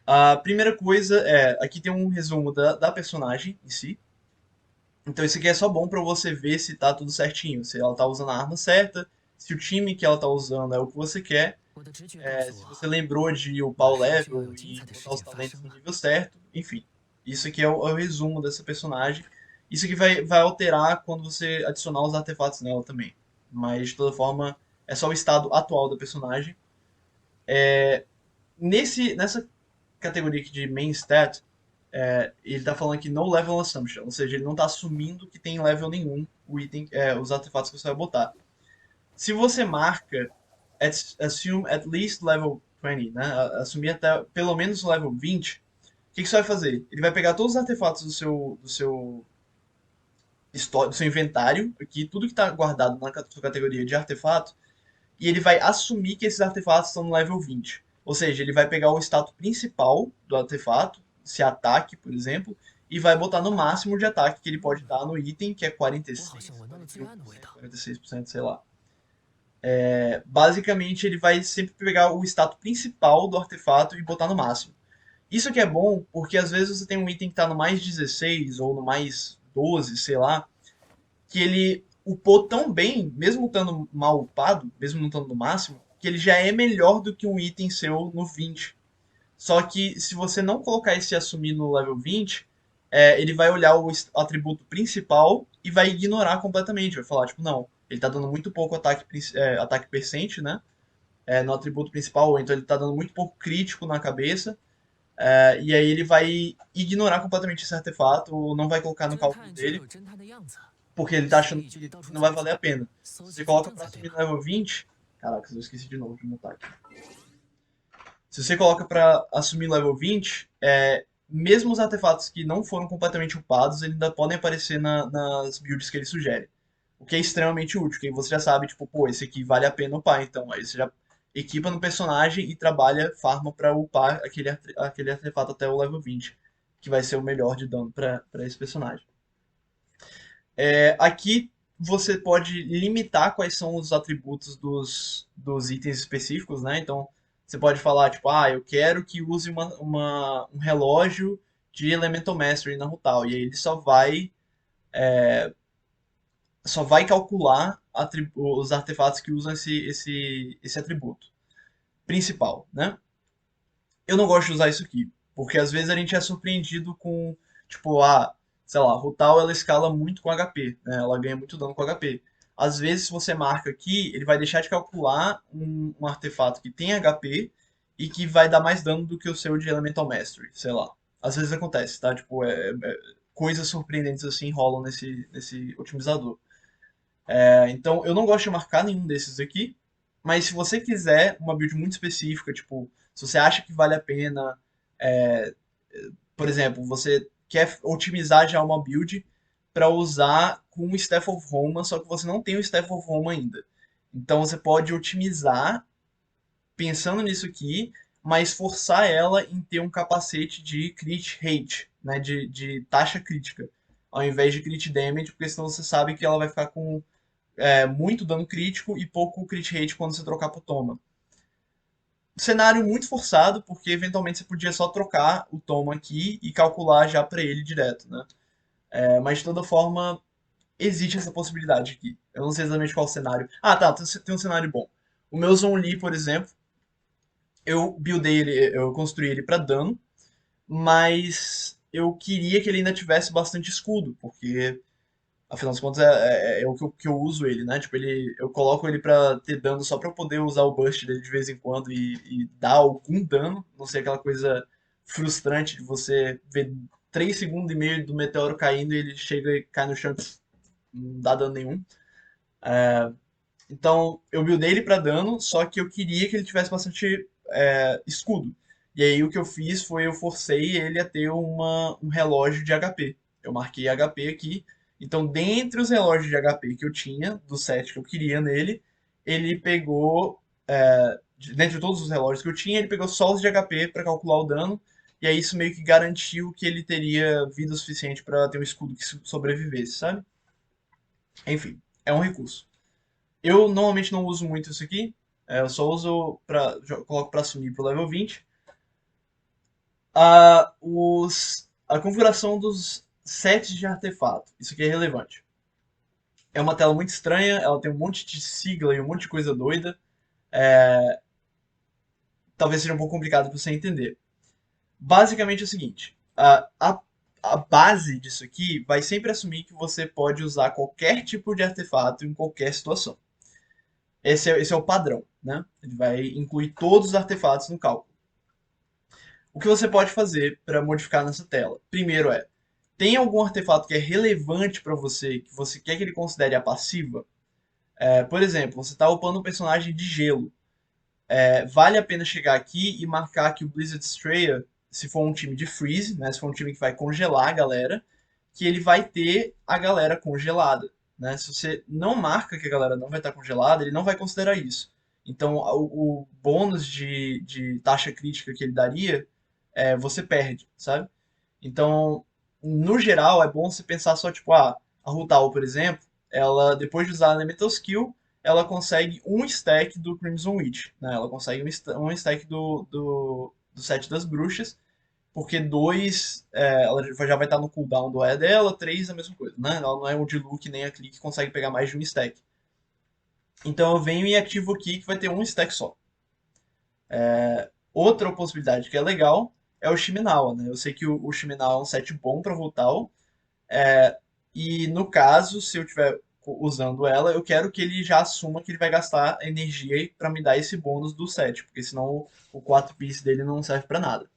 A primeira coisa aqui tem um resumo da personagem em si. Então isso aqui é só bom pra você ver se tá tudo certinho, se ela tá usando a arma certa, se o time que ela tá usando é o que você quer, 我的直觉告诉 se 我，você lembrou de upar 马 o 上就要 level 有精彩 e 的事 botar os 件发 talentos 生 no 了。nível certo, enfim. Isso aqui é o resumo dessa personagem. Isso aqui vai alterar quando você adicionar os artefatos nela também. Mas de toda forma, é só o estado atual da personagem. Nessa categoria aqui de main stat, ele tá falando aqui no level assumption, ou seja, ele não tá assumindo que tem level nenhum o item, os artefatos que você vai botar. Se você marca assume at least level 20, né? Assumir até pelo menos o level 20, o que você vai fazer? Ele vai pegar todos os artefatos do seu inventário, aqui, tudo que está guardado na sua categoria de artefato, e ele vai assumir que esses artefatos estão no level 20. Ou seja, ele vai pegar o status principal do artefato, se ataque, por exemplo, e vai botar no máximo de ataque que ele pode dar no item, que é 我好像 46, 闻到了罪案的味 41%, 道。46%, sei lá. Basicamente, ele vai sempre pegar o status principal do artefato e botar no máximo. Isso que é bom, porque às vezes você tem um item que está no mais 16 ou no mais 12, sei lá, que ele upou tão bem, mesmo estando mal upado, mesmo não estando no máximo, que ele já é melhor do que um item seu no 20. Só que se você não colocar esse assumir no level 20, ele vai olhar o atributo principal e vai ignorar completamente. Vai falar, tipo, não, ele tá dando muito pouco ataque percente, né? No atributo principal, ou então ele tá dando muito pouco crítico na cabeça. E aí ele vai ignorar completamente esse artefato, ou não vai colocar no 侦 cálculo 探却 dele, 有侦探的样子， porque ele tá 所 achando 以就得 que 到处 não vai 走走， valer a pena. Se 搜 você 集罪 coloca 证 pra 才对 assumir no 吧？level 20. Caraca, eu esqueci de novo de mutar aqui. Se você coloca pra assumir level 20, mesmo os artefatos que não foram completamente upados, eles ainda podem aparecer nas builds que ele sugere. O que é extremamente útil, que aí você já sabe, tipo, pô, esse aqui vale a pena upar, então. Aí você já equipa no personagem e trabalha farma pra upar aquele artefato até o level 20, que vai ser o melhor de dano pra esse personagem. Aqui você pode limitar quais são os atributos dos itens específicos, né? Então você pode falar, tipo, eu quero que use um relógio de Elemental Mastery na Rutal. E aí ele só vai calcular os artefatos que usam esse atributo principal, né? Eu não gosto de usar isso aqui, porque às vezes a gente é surpreendido com, tipo, sei lá, a Rutal ela escala muito com HP, né? Ela ganha muito dano com HP. Às vezes, se você marca aqui, ele vai deixar de calcular um artefato que tem HP e que vai dar mais dano do que o seu de Elemental Mastery, sei lá. Às vezes acontece, tá? Tipo, coisas surpreendentes assim rolam nesse otimizador. Então, eu não gosto de marcar nenhum desses aqui, mas se você quiser uma build muito específica, tipo, se você acha que vale a pena, é, por exemplo, você quer otimizar já uma build para usar com o Staff of Roma, só que você não tem o Staff of Roma ainda. Então você pode otimizar pensando nisso aqui, mas forçar ela em ter um capacete de crit rate, né, de taxa crítica, ao invés de crit damage, porque senão você sabe que ela vai ficar com muito dano crítico e pouco crit rate quando você trocar pro Toma. Cenário muito forçado, porque eventualmente você podia só trocar o Toma aqui e calcular já pra ele direto, né? Mas de toda forma, existe essa possibilidade aqui. Eu não sei exatamente qual cenário. Tá, tem um cenário bom. O meu Zhongli, por exemplo, eu buildei ele, eu construí ele pra dano, mas eu queria que ele ainda tivesse bastante escudo, porque afinal das contas, é o que eu uso ele, né? Tipo, eu coloco ele pra ter dano só pra eu poder usar o burst dele de vez em quando e dar algum dano. Não ser aquela coisa frustrante de você ver 3 segundos e meio do meteoro caindo e ele chega e cai no chão e pff, não dá dano nenhum. Então, eu buildei ele pra dano, só que eu queria que ele tivesse bastante escudo. E aí o que eu fiz foi eu forcei ele a ter um relógio de HP. Eu marquei HP aqui. Então, dentre os relógios de HP que eu tinha, do set que eu queria nele, ele pegou, dentre todos os relógios que eu tinha, ele pegou só os de HP para calcular o dano. E aí isso meio que garantiu que ele teria vida suficiente para ter um escudo que sobrevivesse, sabe? Enfim, é um recurso. Eu normalmente não uso muito isso aqui. Eu só uso para coloco para subir pro level 20. A configuração dos sets de artefato. Isso aqui é relevante. É uma tela muito estranha, ela tem um monte de sigla e um monte de coisa doida. Talvez seja um pouco complicado para você entender. Basicamente é o seguinte: a base disso aqui vai sempre assumir que você pode usar qualquer tipo de artefato em qualquer situação. Esse é o padrão, né? Ele vai incluir todos os artefatos no cálculo. O que você pode fazer para modificar nessa tela? Primeiro tem algum artefato que é relevante para você, que você quer que ele considere a passiva? Por exemplo, você está upando um personagem de gelo. Vale a pena chegar aqui e marcar que o Blizzard Strayer, se for um time de freeze, né, se for um time que vai congelar a galera, que ele vai ter a galera congelada. Né? Se você não marca que a galera não vai estar congelada, ele não vai considerar isso. Então, o bônus de taxa crítica que ele daria, você perde, sabe? Então, no geral, é bom você pensar só, tipo, a Rutal, por exemplo, ela, depois de usar a Elemental Skill, ela consegue um stack do Crimson Witch, né? Ela consegue um stack do set das bruxas, porque dois, ela já vai estar no cooldown do E dela, três a mesma coisa, né? Ela não é o de Luke nem a Click que consegue pegar mais de um stack. Então eu venho e ativo aqui que vai ter um stack só. Outra possibilidade que é legal é o Shiminawa, né? Eu sei que o Shiminawa é um set bom para Rutal, e no caso, se eu estiver usando ela, eu quero que ele já assuma que ele vai gastar energia para me dar esse bônus do set, porque senão o 4 piece dele não serve para nada.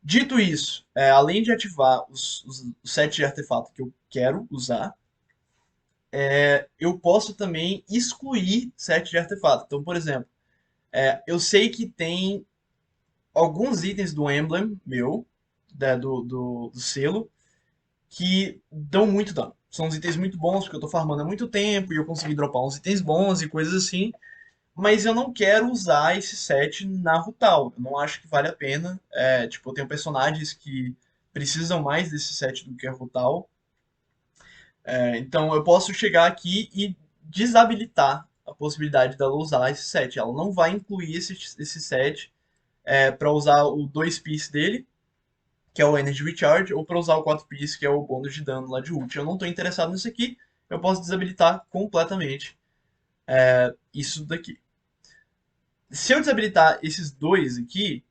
Dito isso, além de ativar os sets de artefato que eu quero usar, eu posso também excluir set de artefato. Então, por exemplo, eu sei que tem alguns itens do emblem meu, do selo, que dão muito dano. São uns itens muito bons, porque eu tô farmando há muito tempo e eu consegui dropar uns itens bons e coisas assim. Mas eu não quero usar esse set na Rutal. Eu não acho que vale a pena. Tipo, eu tenho personagens que precisam mais desse set do que a Rutal. Então eu posso chegar aqui e desabilitar a possibilidade dela usar esse set. Ela não vai incluir esse set para usar o 2 piece dele, que é o Energy Recharge, ou para usar o 4 piece, que é o bônus de dano lá de ult. Eu não estou interessado nisso aqui, eu posso desabilitar completamente isso daqui. Se eu desabilitar esses dois aqui,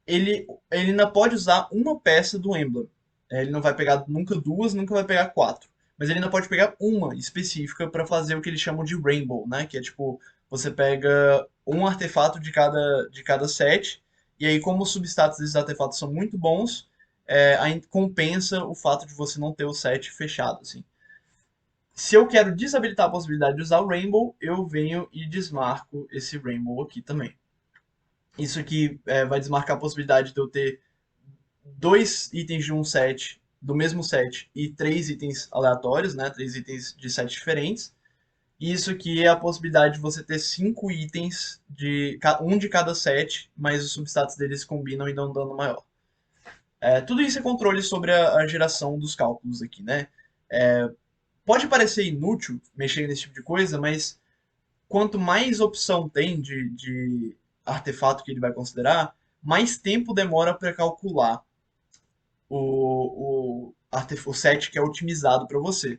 ele ainda pode usar uma peça do Emblem. Ele não vai pegar nunca duas, nunca vai pegar quatro. Mas ele ainda pode pegar uma específica para fazer o que eles chamam de Rainbow, né? Que é tipo, você pega um artefato de cada set, e aí como os substatus desses artefatos são muito bons, aí compensa o fato de você não ter o set fechado, assim. Se eu quero desabilitar a possibilidade de usar o Rainbow, eu venho e desmarco esse Rainbow aqui também. Isso aqui vai desmarcar a possibilidade de eu ter dois itens de um set, do mesmo set, e três itens aleatórios, né? Três itens de sets diferentes. E isso aqui é a possibilidade de você ter cinco itens, um de cada set, mas os substatus deles combinam e dão um dano maior. Tudo isso é controle sobre a geração dos cálculos aqui, né? Pode parecer inútil mexer nesse tipo de coisa, mas quanto mais opção tem de artefato que ele vai considerar, mais tempo demora para calcular o set que é otimizado para você.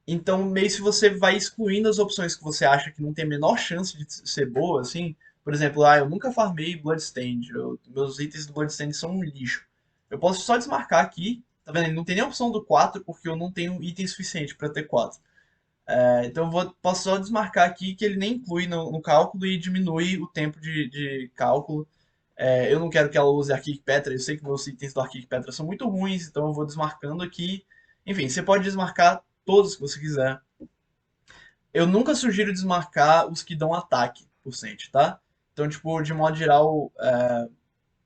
Então, meio se você vai excluindo as opções que você acha que não tem a menor chance de ser boa, assim, por exemplo, eu nunca farmei Bloodstained, meus itens do Bloodstained são um lixo. Eu posso só desmarcar aqui, tá vendo? Não tem nem a opção do 4 porque eu não tenho item suficiente para ter 4. Então posso só desmarcar aqui que ele nem inclui no cálculo e diminui o tempo de cálculo. Eu não quero que ela use Arctic Petra, eu sei que meus itens do Arctic Petra são muito ruins, então eu vou desmarcando aqui. Enfim, você pode desmarcar todos que você quiser. Eu nunca sugiro desmarcar os que dão ataque por cento, tá? Então, tipo, de modo geral,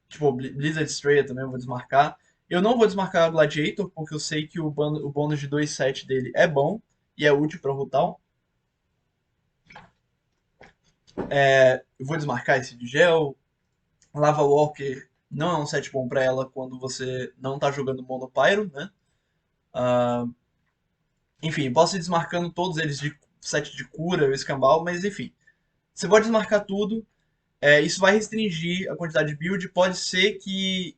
tipo, Blizzard Strayer também eu vou desmarcar. Eu não vou desmarcar o Gladiator, porque eu sei que o bônus de 2/7 dele é bom e é útil para Rutal. Eu vou desmarcar esse de gel. Lava Walker não é um set bom para ela quando você não tá jogando Monopyro, né? Ah, enfim, posso ir desmarcando todos eles de set de cura, escambau, mas enfim. Você pode desmarcar tudo. Isso vai restringir a quantidade de build. Pode ser que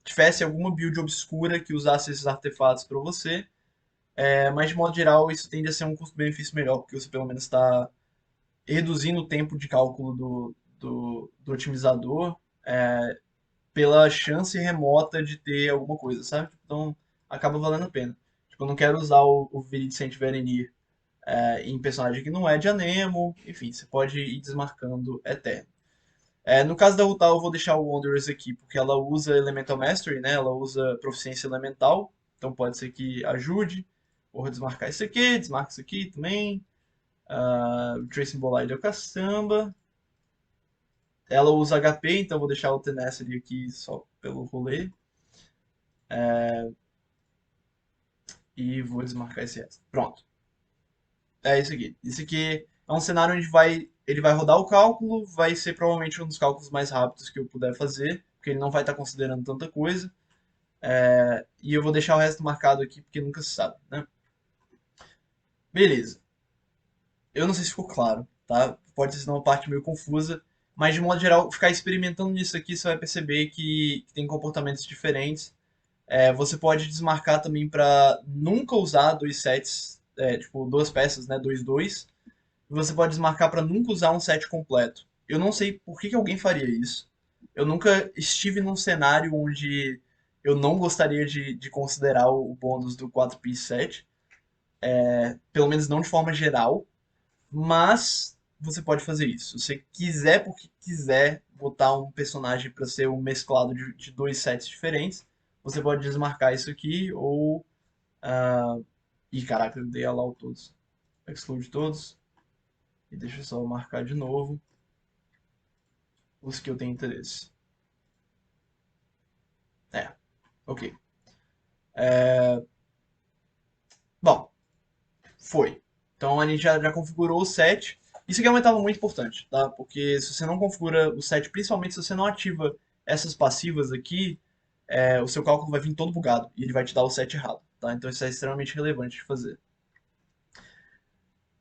tivesse alguma build obscura que usasse esses artefatos para você. Mas de modo geral, isso tende a ser um custo-benefício melhor, porque você pelo menos está reduzindo o tempo de cálculo do otimizador pela chance remota de ter alguma coisa, sabe? Então acaba valendo a pena. Tipo, eu não quero usar o Viridescent Verenir em personagem que não é de Anemo, enfim, você pode ir desmarcando Eterno. No caso da Rutal, eu vou deixar o Wanderers aqui, porque ela usa Elemental Mastery, né? Ela usa Proficiência Elemental, então pode ser que ajude. Vou desmarcar isso aqui, desmarca isso aqui também. Tracing Bolide é o caçamba. Ela usa HP, então vou deixar o Tenacity aqui só pelo rolê. E vou desmarcar esse resto. Pronto. É isso aqui. Isso aqui é um cenário onde ele vai rodar o cálculo, vai ser provavelmente um dos cálculos mais rápidos que eu puder fazer, porque ele não vai estar considerando tanta coisa. E eu vou deixar o resto marcado aqui, porque nunca se sabe, né? Beleza. Eu não sei se ficou claro, tá? Pode ser uma parte meio confusa, mas de modo geral, ficar experimentando nisso aqui, você vai perceber que tem comportamentos diferentes. Você pode desmarcar também para nunca usar dois sets, tipo, duas peças, né? Dois, dois. E você pode desmarcar para nunca usar um set completo. Eu não sei por que alguém faria isso. Eu nunca estive num cenário onde eu não gostaria de considerar o bônus do 4-piece set, pelo menos não de forma geral, mas você pode fazer isso. Se você quiser, porque quiser botar um personagem para ser um mesclado de dois sets diferentes, você pode desmarcar isso aqui ou. ah, Ih, caraca, eu dei allow todos. Exclude todos. E deixa eu só marcar de novo os que eu tenho interesse. Ok. Bom, foi. Então a gente já configurou o set. Isso aqui é uma etapa muito importante, tá? Porque se você não configura o set, principalmente se você não ativa essas passivas aqui, o seu cálculo vai vir todo bugado e ele vai te dar o set errado, tá? Então isso é extremamente relevante de fazer.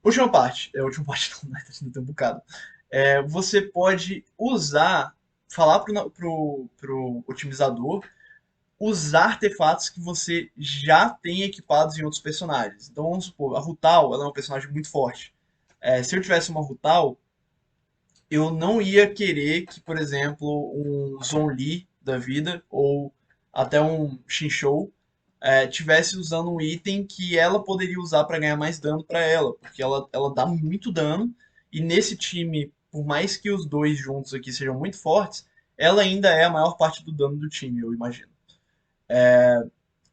Última parte não, né? Ainda tem um bocado. Você pode falar pro otimizador usar artefatos que você já tem equipados em outros personagens. Então vamos supor, a Rutal, ela é uma personagem muito forte. Se eu tivesse uma Rutal, eu não ia querer que, por exemplo, um Zhongli da vida, ou até um Xinshou, tivesse usando um item que ela poderia usar para ganhar mais dano para ela, porque ela dá muito dano, e nesse time, por mais que os dois juntos aqui sejam muito fortes, ela ainda é a maior parte do dano do time, eu imagino.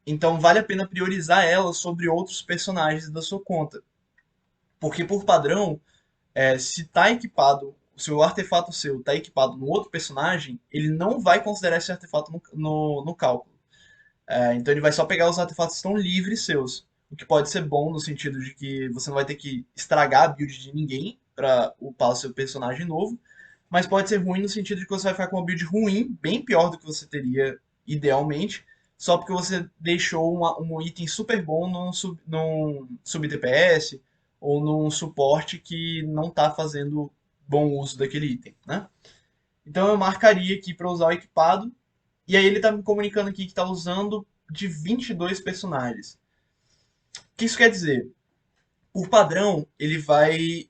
Então vale a pena priorizar ela sobre outros personagens da sua conta. Porque por padrão, se tá equipado, se o artefato seu tá equipado no outro personagem, ele não vai considerar esse artefato no cálculo. Então ele vai só pegar os artefatos que estão livres seus. O que pode ser bom no sentido de que você não vai ter que estragar a build de ninguém para upar o seu personagem novo. Mas pode ser ruim no sentido de que você vai ficar com uma build ruim, bem pior do que você teria idealmente, só porque você deixou um item super bom num sub DPS ou num suporte que não está fazendo bom uso daquele item, né? Então eu marcaria aqui para usar o equipado, e aí ele está me comunicando aqui que está usando de 22 personagens. O que isso quer dizer? Por padrão, ele vai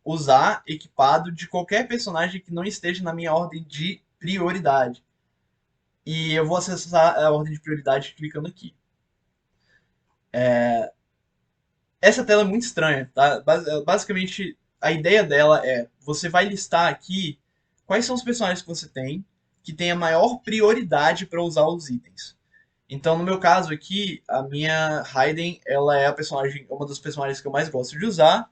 usar equipado de qualquer personagem que não esteja na minha ordem de prioridade. E eu vou acessar a ordem de prioridade clicando aqui. Essa tela é muito estranha, tá? Basicamente, a ideia dela é: você vai listar aqui quais são os personagens que você tem que tem a maior prioridade para usar os itens. Então, no meu caso aqui, a minha Raiden, ela é uma das personagens que eu mais gosto de usar,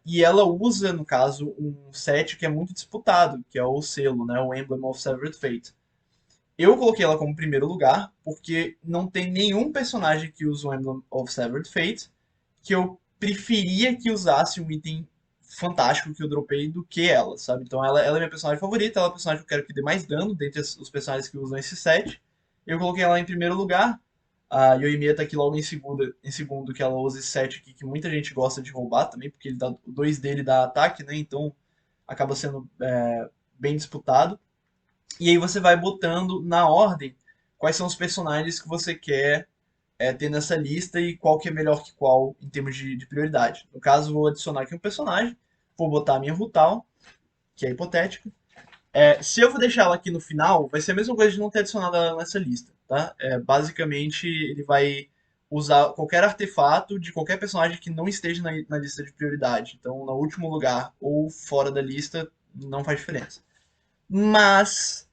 e ela usa, no caso, um set que é muito disputado, que é o selo, né? O Emblem of Severed Fate. Eu coloquei ela como primeiro lugar, porque não tem nenhum personagem que usa o Emblem of Severed Fate que eu preferia que usasse um item fantástico que eu dropei do que ela, sabe? Então ela é minha personagem favorita, ela é a personagem que eu quero que dê mais dano dentre os personagens que usam esse set. Eu coloquei ela em primeiro lugar. A Yoimiya tá aqui logo em segundo, que ela usa esse set aqui que muita gente gosta de roubar também, porque ele dá, o 2 dele dá ataque, né? Então acaba sendo bem disputado. E aí você vai botando na ordem quais são os personagens que você quer ter nessa lista e qual que é melhor que qual em termos de prioridade. No caso, vou adicionar aqui um personagem, vou botar a minha Rutal, que é hipotética. Se eu vou deixar ela aqui no final, vai ser a mesma coisa de não ter adicionado ela nessa lista, tá? Basicamente, ele vai usar qualquer artefato de qualquer personagem que não esteja na lista de prioridade. Então, no último lugar ou fora da lista, não faz diferença. Mas,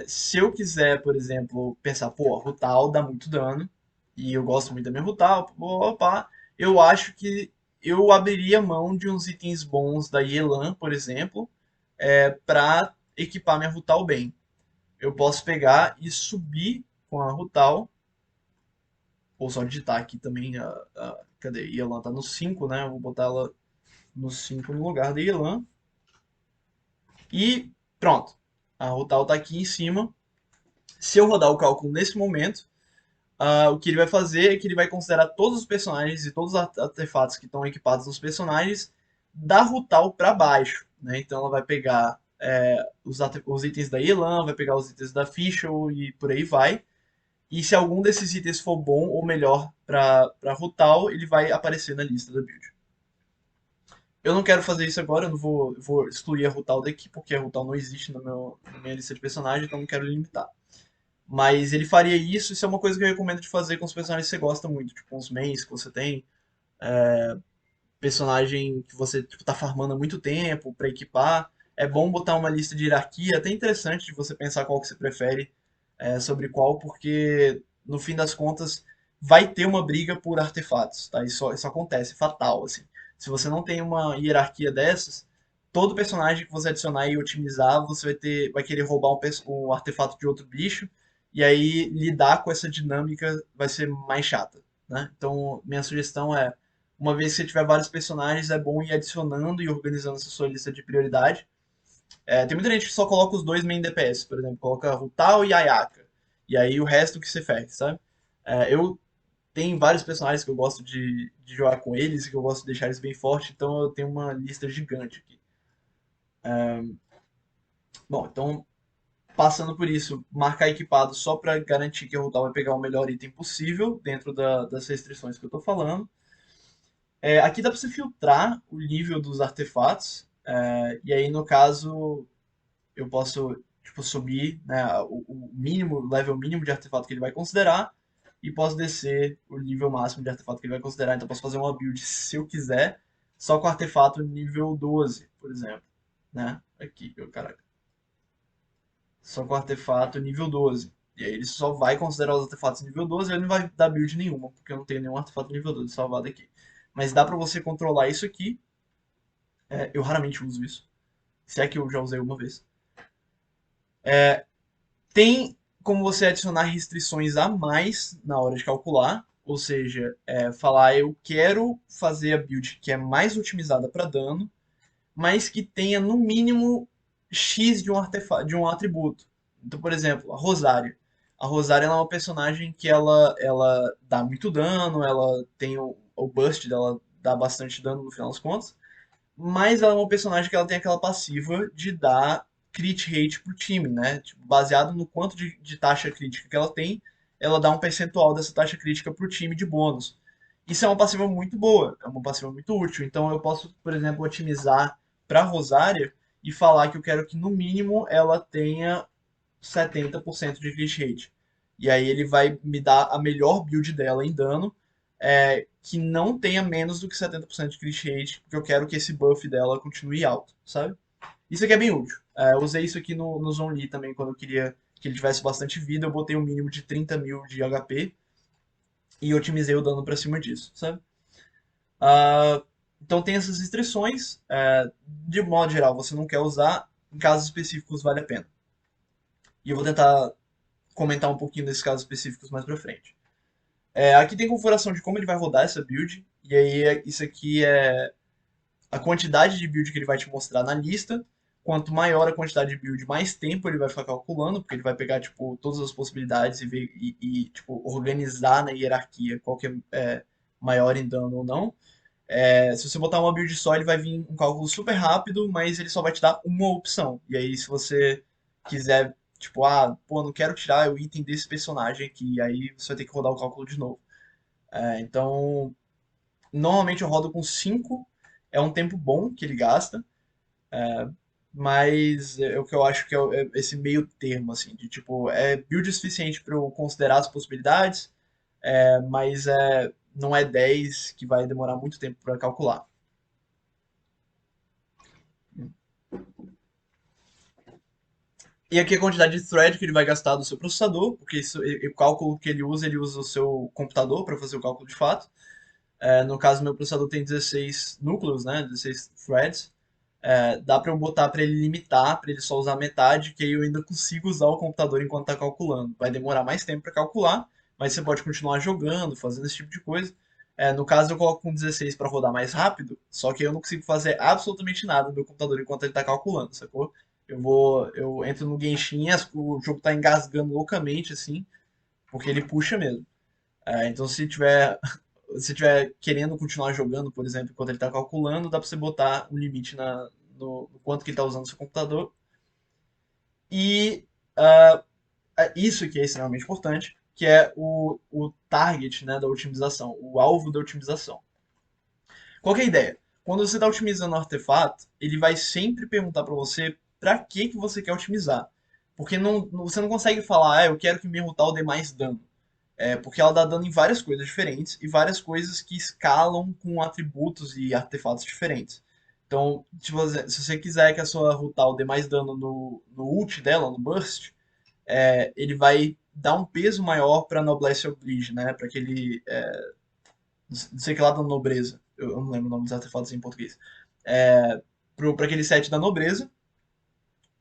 se eu quiser, por exemplo, pensar, pô, a Rutal dá muito dano, e eu gosto muito da minha Rutal, opa, eu acho que eu abriria mão de uns itens bons da Yelan, por exemplo, para equipar minha Rutal bem. Eu posso pegar e subir com a Rutal, ou só digitar aqui também, cadê? Yelan tá no 5, né? Eu vou botar ela no 5 no lugar da Yelan. E pronto. A Rutal tá aqui em cima. Se eu rodar o cálculo nesse momento, o que ele vai fazer é que ele vai considerar todos os personagens e todos os artefatos que estão equipados nos personagens da Rutal para baixo. Né? Então ela vai pegar os itens da Yelan, vai pegar os itens da Fischl e por aí vai. E se algum desses itens for bom ou melhor para Rutal, ele vai aparecer na lista da build. Eu não quero fazer isso agora, eu não vou excluir a Rutal daqui, porque a Rutal não existe na minha lista de personagens, então não quero limitar. Mas ele faria isso, isso é uma coisa que eu recomendo de fazer com os personagens que você gosta muito, tipo uns mains que você tem, personagem que você tipo, tá farmando há muito tempo para equipar. É bom botar uma lista de hierarquia, até interessante de você pensar qual que você prefere sobre qual, porque no fim das contas vai ter uma briga por artefatos, tá? Isso acontece, é fatal, assim. Se você não tem uma hierarquia dessas, todo personagem que você adicionar e otimizar, você vai querer roubar um artefato de outro bicho, e aí lidar com essa dinâmica vai ser mais chata, né? Então, minha sugestão é uma vez que você tiver vários personagens, é bom ir adicionando e organizando essa sua lista de prioridade. Tem muita gente que só coloca os dois main DPS, por exemplo, coloca Rutal e Ayaka. E aí o resto que você fez, sabe? Eu tenho vários personagens que eu gosto de jogar com eles, que eu gosto de deixar eles bem fortes, então eu tenho uma lista gigante aqui. Bom, então passando por isso, marcar equipado só para garantir que o Rutal vai pegar o melhor item possível dentro das restrições que eu estou falando. Aqui dá para você filtrar o nível dos artefatos, e aí no caso eu posso tipo, subir né, o mínimo, o level mínimo de artefato que ele vai considerar, e posso descer o nível máximo de artefato que ele vai considerar. Então eu posso fazer uma build se eu quiser, só com artefato nível 12, por exemplo. Né? Aqui, caraca. Só com artefato nível 12. E aí ele só vai considerar os artefatos nível 12 e ele não vai dar build nenhuma, porque eu não tenho nenhum artefato nível 12 salvado aqui. Mas dá pra você controlar isso aqui. Eu raramente uso isso. Se é que eu já usei uma vez. Tem como você adicionar restrições a mais na hora de calcular. Ou seja, falar eu quero fazer a build que é mais otimizada para dano, mas que tenha no mínimo X de um artefato, de um atributo. Então, por exemplo, a Rosária. A Rosária ela é uma personagem que ela dá muito dano, ela tem o burst dela dá bastante dano no final das contas, mas ela é uma personagem que ela tem aquela passiva de dar crit rate pro time, né? Tipo, baseado no quanto de taxa crítica que ela tem, ela dá um percentual dessa taxa crítica pro time de bônus. Isso é uma passiva muito boa, é uma passiva muito útil. Então eu posso, por exemplo, otimizar para Rosária e falar que eu quero que no mínimo ela tenha 70% de crit rate. E aí ele vai me dar a melhor build dela em dano, que não tenha menos do que 70% de crit rate, porque eu quero que esse buff dela continue alto, sabe? Isso aqui é bem útil. Eu usei isso aqui no Zhongli também, quando eu queria que ele tivesse bastante vida, eu botei um mínimo de 30 mil de HP e otimizei o dano pra cima disso, sabe? Ah, então tem essas restrições. De modo geral, você não quer usar, em casos específicos vale a pena. E eu vou tentar comentar um pouquinho desses casos específicos mais pra frente. Aqui tem configuração de como ele vai rodar essa build, e aí isso aqui é a quantidade de build que ele vai te mostrar na lista. Quanto maior a quantidade de build, mais tempo ele vai ficar calculando, porque ele vai pegar tipo todas as possibilidades e ver tipo organizar na hierarquia qual que é maior em dano ou não. Se você botar uma build só, ele vai vir um cálculo super rápido, mas ele só vai te dar uma opção. E aí, se você quiser, tipo, pô, não quero tirar o item desse personagem aqui, aí você vai ter que rodar o cálculo de novo. Então, normalmente eu rodo com 5, é um tempo bom que ele gasta, mas é o que eu acho que é esse meio termo, assim, de tipo, é build suficiente para eu considerar as possibilidades, mas não é 10 que vai demorar muito tempo para calcular. E aqui a quantidade de thread que ele vai gastar do seu processador, porque o cálculo que ele usa o seu computador para fazer o cálculo de fato. No caso, meu processador tem 16 núcleos, né? 16 threads. Dá para eu botar para ele limitar, para ele só usar metade, que aí eu ainda consigo usar o computador enquanto está calculando. Vai demorar mais tempo para calcular, mas você pode continuar jogando, fazendo esse tipo de coisa. No caso, eu coloco com 16 para rodar mais rápido, só que eu não consigo fazer absolutamente nada no meu computador enquanto ele está calculando, sacou? Eu entro no Genshin, o jogo tá engasgando loucamente, assim, porque ele puxa mesmo. Então se tiver querendo continuar jogando, por exemplo, enquanto ele tá calculando, dá pra você botar um limite no quanto que ele tá usando o seu computador. E ah, isso que é extremamente importante, que é o target, né, da otimização, o alvo da otimização. Qual que é a ideia? Quando você está otimizando o artefato, ele vai sempre perguntar para você para que você quer otimizar. Porque você não consegue falar, eu quero que minha Rutal dê mais dano. Porque ela dá dano em várias coisas diferentes e várias coisas que escalam com atributos e artefatos diferentes. Então, se você quiser que a sua Rutal dê mais dano no ult dela, no burst, ele vai dar um peso maior para Noblesse Oblige, né? Para aquele não sei que lá da nobreza. Eu não lembro o nome dos artefatos em português. Pra aquele set da nobreza,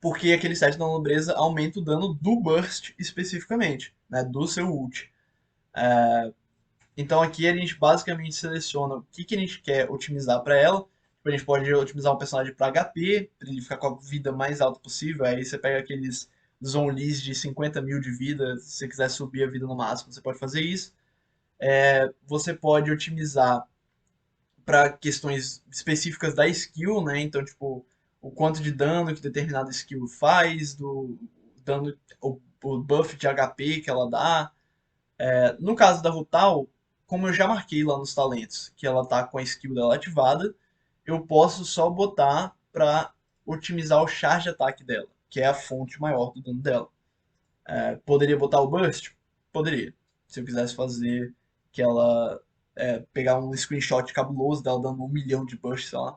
porque aquele set da nobreza aumenta o dano do burst especificamente, né? Do seu ult. Então aqui a gente basicamente seleciona o que a gente quer otimizar para ela. Tipo, a gente pode otimizar um personagem para HP, para ele ficar com a vida mais alta possível. Aí você pega aqueles zombies de 50 mil de vida, se você quiser subir a vida no máximo, você pode fazer isso. Você pode otimizar para questões específicas da skill, né? Então, tipo, o quanto de dano que determinada skill faz, do dano, o buff de HP que ela dá. No caso da Rutal, como eu já marquei lá nos talentos que ela tá com a skill dela ativada, eu posso só botar para otimizar o charge ataque dela, que é a fonte maior do dano dela. Poderia botar o burst? Poderia. Se eu quisesse fazer que ela pegar um screenshot cabuloso dela dando 1 milhão de burst, sei lá.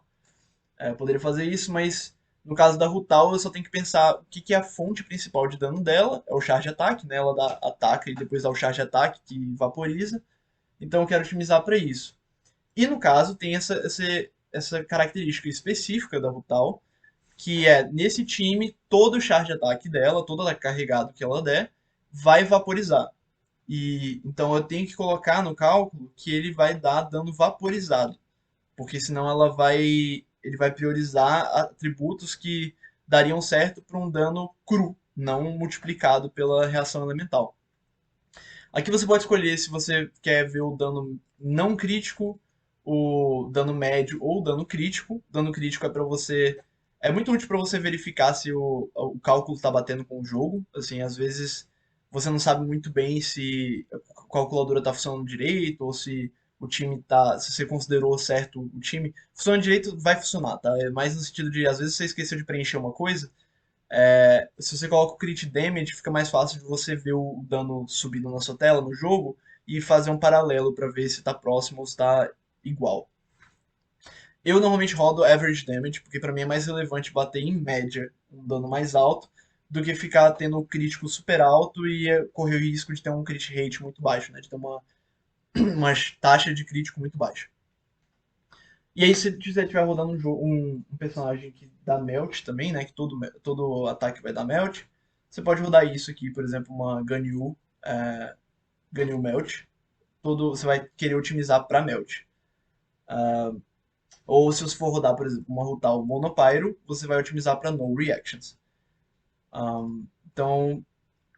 Poderia fazer isso, mas no caso da Rutal eu só tenho que pensar o que é a fonte principal de dano dela, é o charge ataque, né? Ela dá ataque e depois dá o charge ataque que vaporiza. Então eu quero otimizar para isso. E no caso tem essa característica específica da Rutal, que é nesse time todo o charge ataque dela, todo o carregado que ela der, vai vaporizar. E então eu tenho que colocar no cálculo que ele vai dar dano vaporizado, porque senão ele vai priorizar atributos que dariam certo para um dano cru, não multiplicado pela reação elemental. Aqui você pode escolher se você quer ver o dano não crítico, o dano médio ou o dano crítico. Dano crítico é muito útil para você verificar se o cálculo está batendo com o jogo. Assim, às vezes você não sabe muito bem se a calculadora está funcionando direito ou se se você considerou certo o time. Funcionando direito vai funcionar, tá? É mais no sentido de às vezes você esqueceu de preencher uma coisa, se você coloca o crit damage, fica mais fácil de você ver o dano subindo na sua tela no jogo e fazer um paralelo para ver se está próximo ou se está igual. Eu normalmente rodo average damage, porque para mim é mais relevante bater em média um dano mais alto do que ficar tendo um crítico super alto e correr o risco de ter um crit rate muito baixo, né? De ter uma taxa de crítico muito baixa. E aí, se você estiver rodando um personagem que dá melt também, né? Que todo ataque vai dar melt. Você pode rodar isso aqui, por exemplo, uma GNU Melt. Você vai querer otimizar para Melt. Ou se você for rodar, por exemplo, uma Rutal Monopyro, você vai otimizar para No Reactions. Então,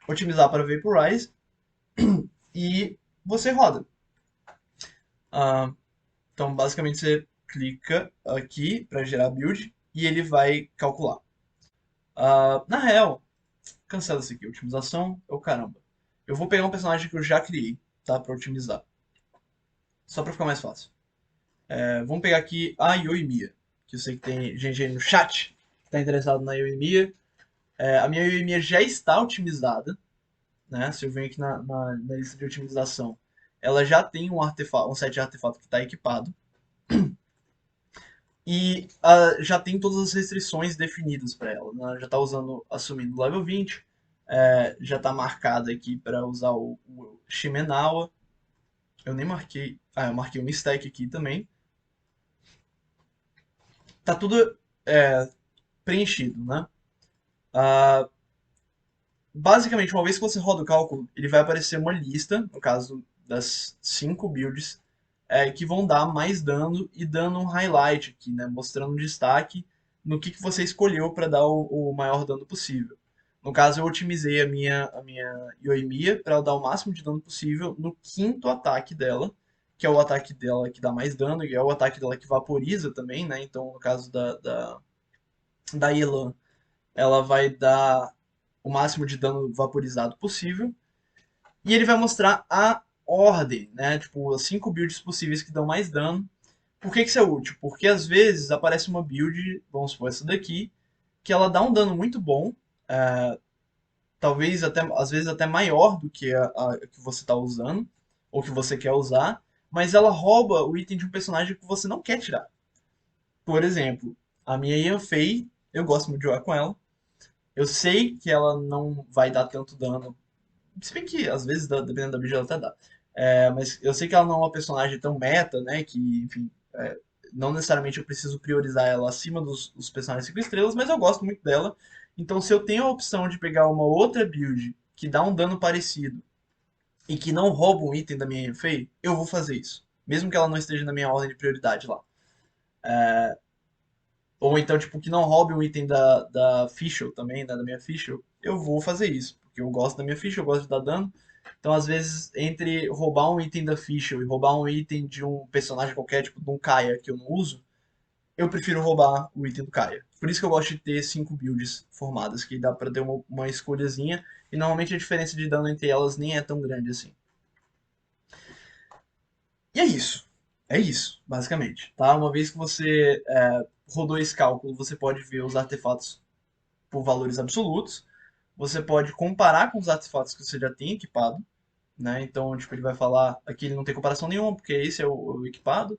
otimizar para Vaporize e você roda. Ah, então, basicamente, você clica aqui para gerar build e ele vai calcular. Na real, cancela isso aqui, otimização, caramba. Eu vou pegar um personagem que eu já criei, tá, para otimizar. Só para ficar mais fácil. Vamos pegar aqui a Yoimiya, que eu sei que tem gente aí no chat que está interessado na Yoimiya. A minha Yoimiya já está otimizada, né? Se eu venho aqui na lista de otimização, ela já tem um set de artefato que está equipado. E já tem todas as restrições definidas para ela, né? Já está usando, assumindo level 20, já está marcada aqui para usar o Shimenawa. Eu nem marquei. Eu marquei o Mistake aqui também. Tá tudo preenchido, né? Ah, basicamente, uma vez que você roda o cálculo, ele vai aparecer uma lista, no caso das 5 builds, que vão dar mais dano e dando um highlight aqui, né? Mostrando um destaque no que você escolheu para dar o maior dano possível. No caso, eu otimizei a minha Yoimiya para dar o máximo de dano possível no quinto ataque dela, que é o ataque dela que dá mais dano, e é o ataque dela que vaporiza também, né? Então, no caso da Yelan, ela vai dar o máximo de dano vaporizado possível. E ele vai mostrar a ordem, né? Tipo, as 5 builds possíveis que dão mais dano. Por que isso é útil? Porque às vezes aparece uma build, vamos supor essa daqui, que ela dá um dano muito bom, talvez até, às vezes até maior do que a que você está usando, ou que você quer usar, mas ela rouba o item de um personagem que você não quer tirar. Por exemplo, a minha Yanfei, eu gosto muito de jogar com ela, eu sei que ela não vai dar tanto dano. Se bem que, às vezes, dependendo da build, ela até dá. Mas eu sei que ela não é uma personagem tão meta, né? Que, enfim, não necessariamente eu preciso priorizar ela acima dos personagens 5 estrelas, mas eu gosto muito dela. Então, se eu tenho a opção de pegar uma outra build que dá um dano parecido e que não rouba um item da minha Fei, eu vou fazer isso. Mesmo que ela não esteja na minha ordem de prioridade lá. Ou então, tipo, que não roube um item da Fischl também, né, da minha Fischl, eu vou fazer isso. Porque eu gosto da minha Fischl, eu gosto de dar dano. Então, às vezes, entre roubar um item da Fischl e roubar um item de um personagem qualquer, tipo de um Kaia, que eu não uso, eu prefiro roubar o item do Kaia. Por isso que eu gosto de ter 5 builds formadas, que dá pra ter uma escolhazinha. E normalmente a diferença de dano entre elas nem é tão grande assim. E é isso. É isso, basicamente. Tá? Uma vez que você rodou esse cálculo, você pode ver os artefatos por valores absolutos. Você pode comparar com os artefatos que você já tem equipado, né? Então, tipo, ele vai falar, aqui ele não tem comparação nenhuma, porque esse é o equipado,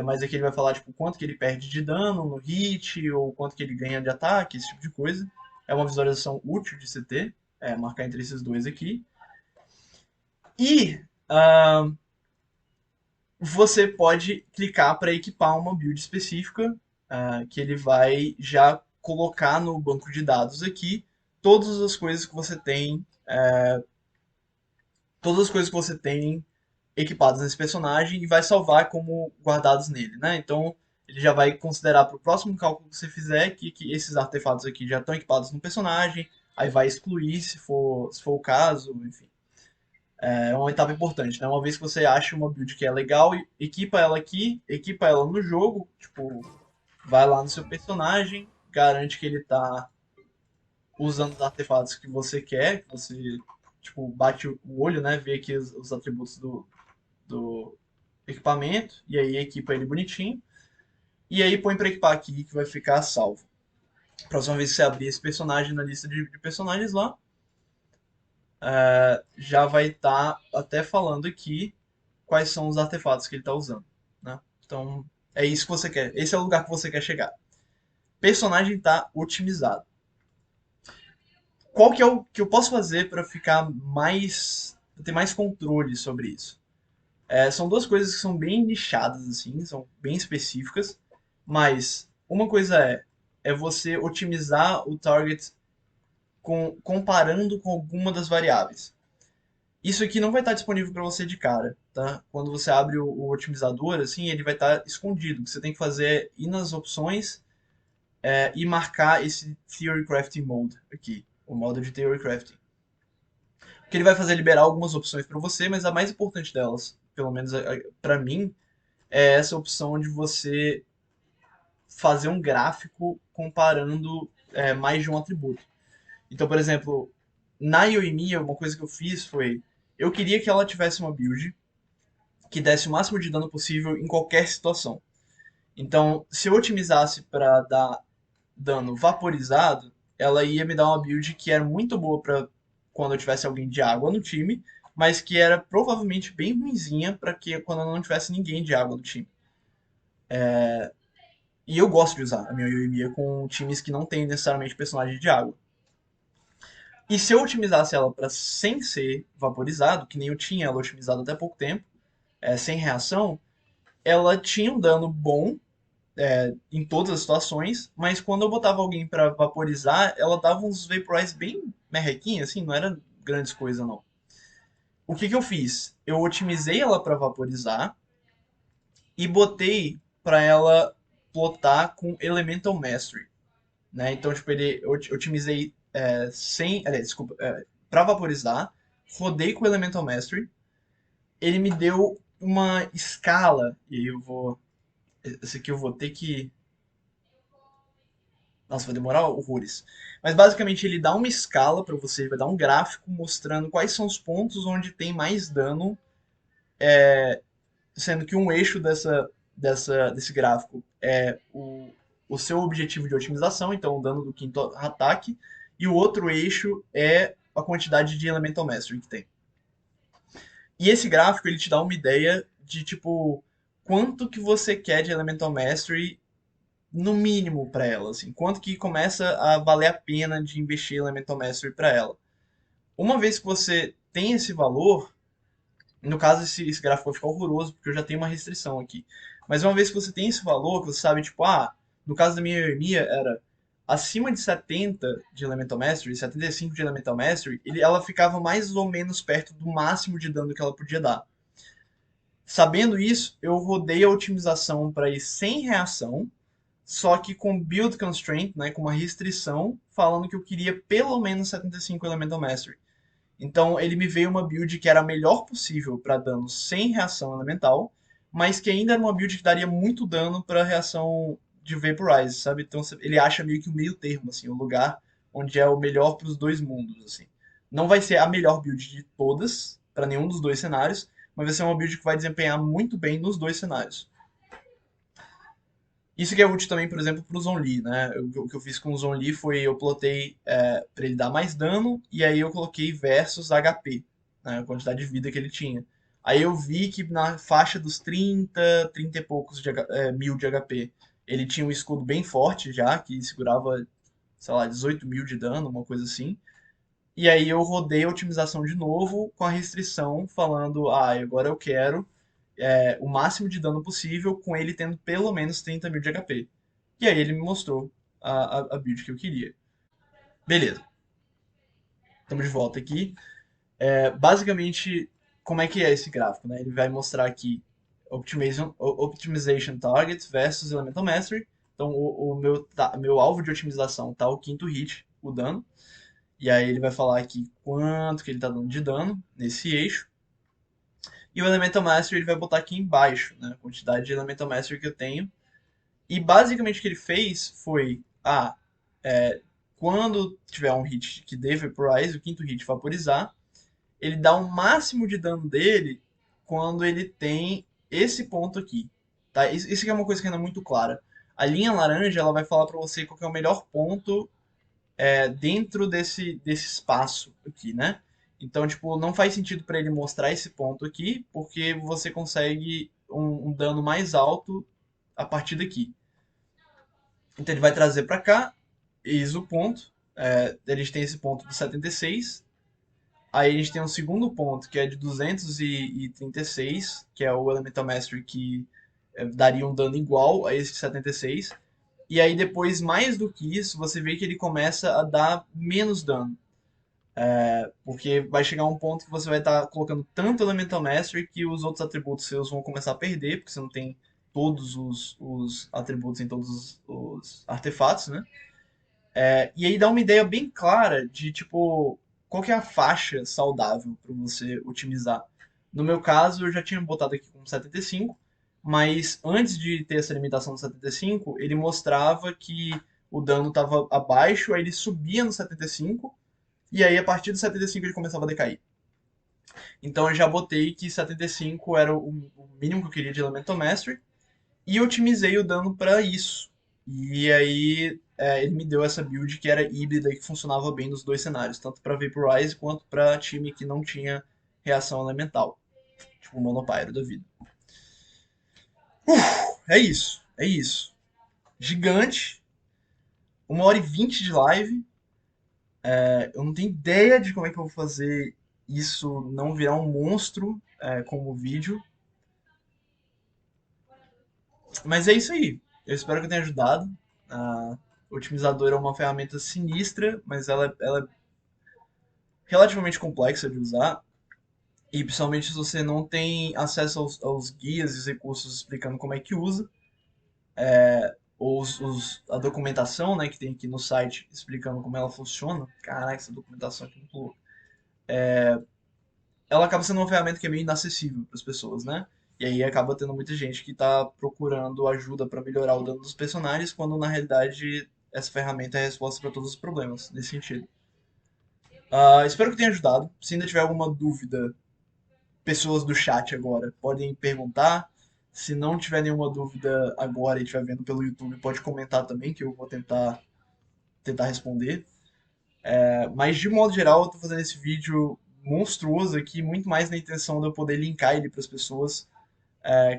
mas aqui ele vai falar, tipo, quanto que ele perde de dano no hit, ou quanto que ele ganha de ataque, esse tipo de coisa. É uma visualização útil de se ter, marcar entre esses dois aqui. E você pode clicar para equipar uma build específica, que ele vai já colocar no banco de dados aqui todas as coisas que você tem, todas as coisas que você tem equipadas nesse personagem e vai salvar como guardados nele, né? Então ele já vai considerar para o próximo cálculo que você fizer que esses artefatos aqui já estão equipados no personagem, aí vai excluir se for o caso, enfim. É uma etapa importante, né? Uma vez que você acha uma build que é legal, equipa ela aqui, equipa ela no jogo, tipo, vai lá no seu personagem, garante que ele tá usando os artefatos que você quer, que você, tipo, bate o olho, né? Vê aqui os atributos do equipamento, e aí equipa ele bonitinho. E aí põe pra equipar aqui que vai ficar salvo. Próxima vez que você abrir esse personagem na lista de personagens lá, já vai estar até falando aqui quais são os artefatos que ele está usando, né? Então, é isso que você quer. Esse é o lugar que você quer chegar. Personagem está otimizado. Qual que é o que eu posso fazer para ficar mais, pra ter mais controle sobre isso? São duas coisas que são bem nichadas assim, são bem específicas, mas uma coisa é você otimizar o target comparando com alguma das variáveis. Isso aqui não vai estar disponível para você de cara, tá? Quando você abre o otimizador, assim, ele vai estar escondido. O que você tem que fazer é ir nas opções e marcar esse Theory Crafting Mode aqui, o modo de Theory Crafting. O que ele vai fazer é liberar algumas opções para você, mas a mais importante delas, pelo menos para mim, é essa opção de você fazer um gráfico comparando mais de um atributo. Então, por exemplo, na Yoimiya, uma coisa que eu fiz foi, eu queria que ela tivesse uma build que desse o máximo de dano possível em qualquer situação. Então, se eu otimizasse para dar dano vaporizado, ela ia me dar uma build que era muito boa para quando eu tivesse alguém de água no time, mas que era provavelmente bem ruinzinha para que quando eu não tivesse ninguém de água no time. E eu gosto de usar a minha Yoimiya com times que não tem necessariamente personagem de água. E se eu otimizasse ela para sem ser vaporizado, que nem eu tinha ela otimizada até pouco tempo, sem reação, ela tinha um dano bom em todas as situações, mas quando eu botava alguém para vaporizar, ela dava uns vaporize bem merrequinhos, assim, não era grandes coisas não. O que que eu fiz? Eu otimizei ela para vaporizar e botei para ela plotar com Elemental Mastery, né? Então, tipo, eu otimizei desculpa, para vaporizar, rodei com Elemental Mastery, ele me deu uma escala, e aí esse aqui eu vou ter que nossa, vai demorar horrores. Mas basicamente ele dá uma escala para você, vai dar um gráfico mostrando quais são os pontos onde tem mais dano, sendo que um eixo desse gráfico é o seu objetivo de otimização, então o dano do quinto ataque, e o outro eixo é a quantidade de Elemental Mastery que tem. E esse gráfico ele te dá uma ideia de tipo quanto que você quer de Elemental Mastery no mínimo para ela, assim, quanto que começa a valer a pena de investir Elemental Mastery para ela. Uma vez que você tem esse valor, no caso esse gráfico vai ficar horroroso porque eu já tenho uma restrição aqui, mas uma vez que você tem esse valor, que você sabe, tipo, no caso da minha Yoimiya era acima de 70 de Elemental Mastery, 75 de Elemental Mastery, ela ficava mais ou menos perto do máximo de dano que ela podia dar. Sabendo isso, eu rodei a otimização para ir sem reação, só que com build constraint, né, com uma restrição, falando que eu queria pelo menos 75 Elemental Mastery. Então ele me veio uma build que era a melhor possível para dano sem reação elemental, mas que ainda era uma build que daria muito dano para reação de Vaporize, sabe? Então ele acha meio que o meio termo, assim, o lugar onde é o melhor para os dois mundos, assim. Não vai ser a melhor build de todas, para nenhum dos dois cenários, mas vai ser uma build que vai desempenhar muito bem nos dois cenários. Isso que é útil também, por exemplo, para o Zhongli, né? O que eu fiz com o Zhongli foi eu plotei para ele dar mais dano e aí eu coloquei versus HP, né? A quantidade de vida que ele tinha. Aí eu vi que na faixa dos 30 e poucos mil de HP, ele tinha um escudo bem forte já, que segurava, sei lá, 18 mil de dano, uma coisa assim. E aí eu rodei a otimização de novo com a restrição falando, agora eu quero o máximo de dano possível com ele tendo pelo menos 30 mil de HP. E aí ele me mostrou a build que eu queria. Beleza, estamos de volta aqui. Basicamente, como é que é esse gráfico? Né? Ele vai mostrar aqui Optimization Targets versus Elemental Mastery. Então o meu alvo de otimização tá o quinto hit, o dano. E aí ele vai falar aqui quanto que ele tá dando de dano nesse eixo. E o Elemental Mastery ele vai botar aqui embaixo, né? A quantidade de Elemental Mastery que eu tenho. E basicamente o que ele fez foi, quando tiver um hit que dê Vaporize, o quinto hit vaporizar, ele dá o máximo de dano dele quando ele tem esse ponto aqui. Tá? Isso aqui é uma coisa que ainda é muito clara. A linha laranja ela vai falar para você qual é o melhor ponto dentro desse espaço aqui, né? Então, tipo, não faz sentido para ele mostrar esse ponto aqui, porque você consegue um dano mais alto a partir daqui. Então ele vai trazer para cá, eis o ponto. Eles têm esse ponto de 76. Aí a gente tem um segundo ponto, que é de 236, que é o Elemental Mastery que daria um dano igual a esse de 76. E aí depois, mais do que isso, você vê que ele começa a dar menos dano. Porque vai chegar um ponto que você vai estar colocando tanto Elemental Mastery que os outros atributos seus vão começar a perder, porque você não tem todos os atributos em todos os artefatos, né? E aí dá uma ideia bem clara de, tipo, qual que é a faixa saudável para você otimizar. No meu caso, eu já tinha botado aqui com 75, mas antes de ter essa limitação do 75, ele mostrava que o dano estava abaixo, aí ele subia no 75, e aí a partir do 75 ele começava a decair. Então eu já botei que 75 era o mínimo que eu queria de Elemental Mastery, e otimizei o dano para isso. E aí ele me deu essa build que era híbrida e que funcionava bem nos dois cenários, tanto para Vaporize quanto para time que não tinha reação elemental, tipo o Monopyro da vida. É isso, é isso. Gigante, 1h20 de live. Eu não tenho ideia de como é que eu vou fazer isso não virar um monstro como vídeo, mas é isso aí. Eu espero que eu tenha ajudado. O otimizador é uma ferramenta sinistra, mas ela é relativamente complexa de usar. E principalmente se você não tem acesso aos guias e os recursos explicando como é que usa, ou a documentação, né, que tem aqui no site explicando como ela funciona. Caraca, essa documentação aqui é muito louca. Ela acaba sendo uma ferramenta que é meio inacessível para as pessoas, né? E aí acaba tendo muita gente que está procurando ajuda para melhorar o dano dos personagens, quando na realidade essa ferramenta é a resposta para todos os problemas, nesse sentido. Espero que tenha ajudado. Se ainda tiver alguma dúvida, pessoas do chat agora podem perguntar. Se não tiver nenhuma dúvida agora e estiver vendo pelo YouTube, pode comentar também, que eu vou tentar responder. Mas de modo geral, eu estou fazendo esse vídeo monstruoso aqui, muito mais na intenção de eu poder linkar ele para as pessoas,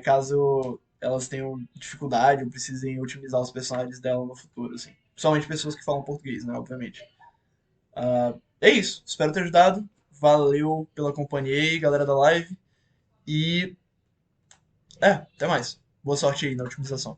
caso elas tenham dificuldade ou precisem otimizar os personagens dela no futuro, assim. Principalmente pessoas que falam português, né, obviamente. É isso, espero ter ajudado. Valeu pela companhia aí, galera da live. E até mais. Boa sorte aí na otimização.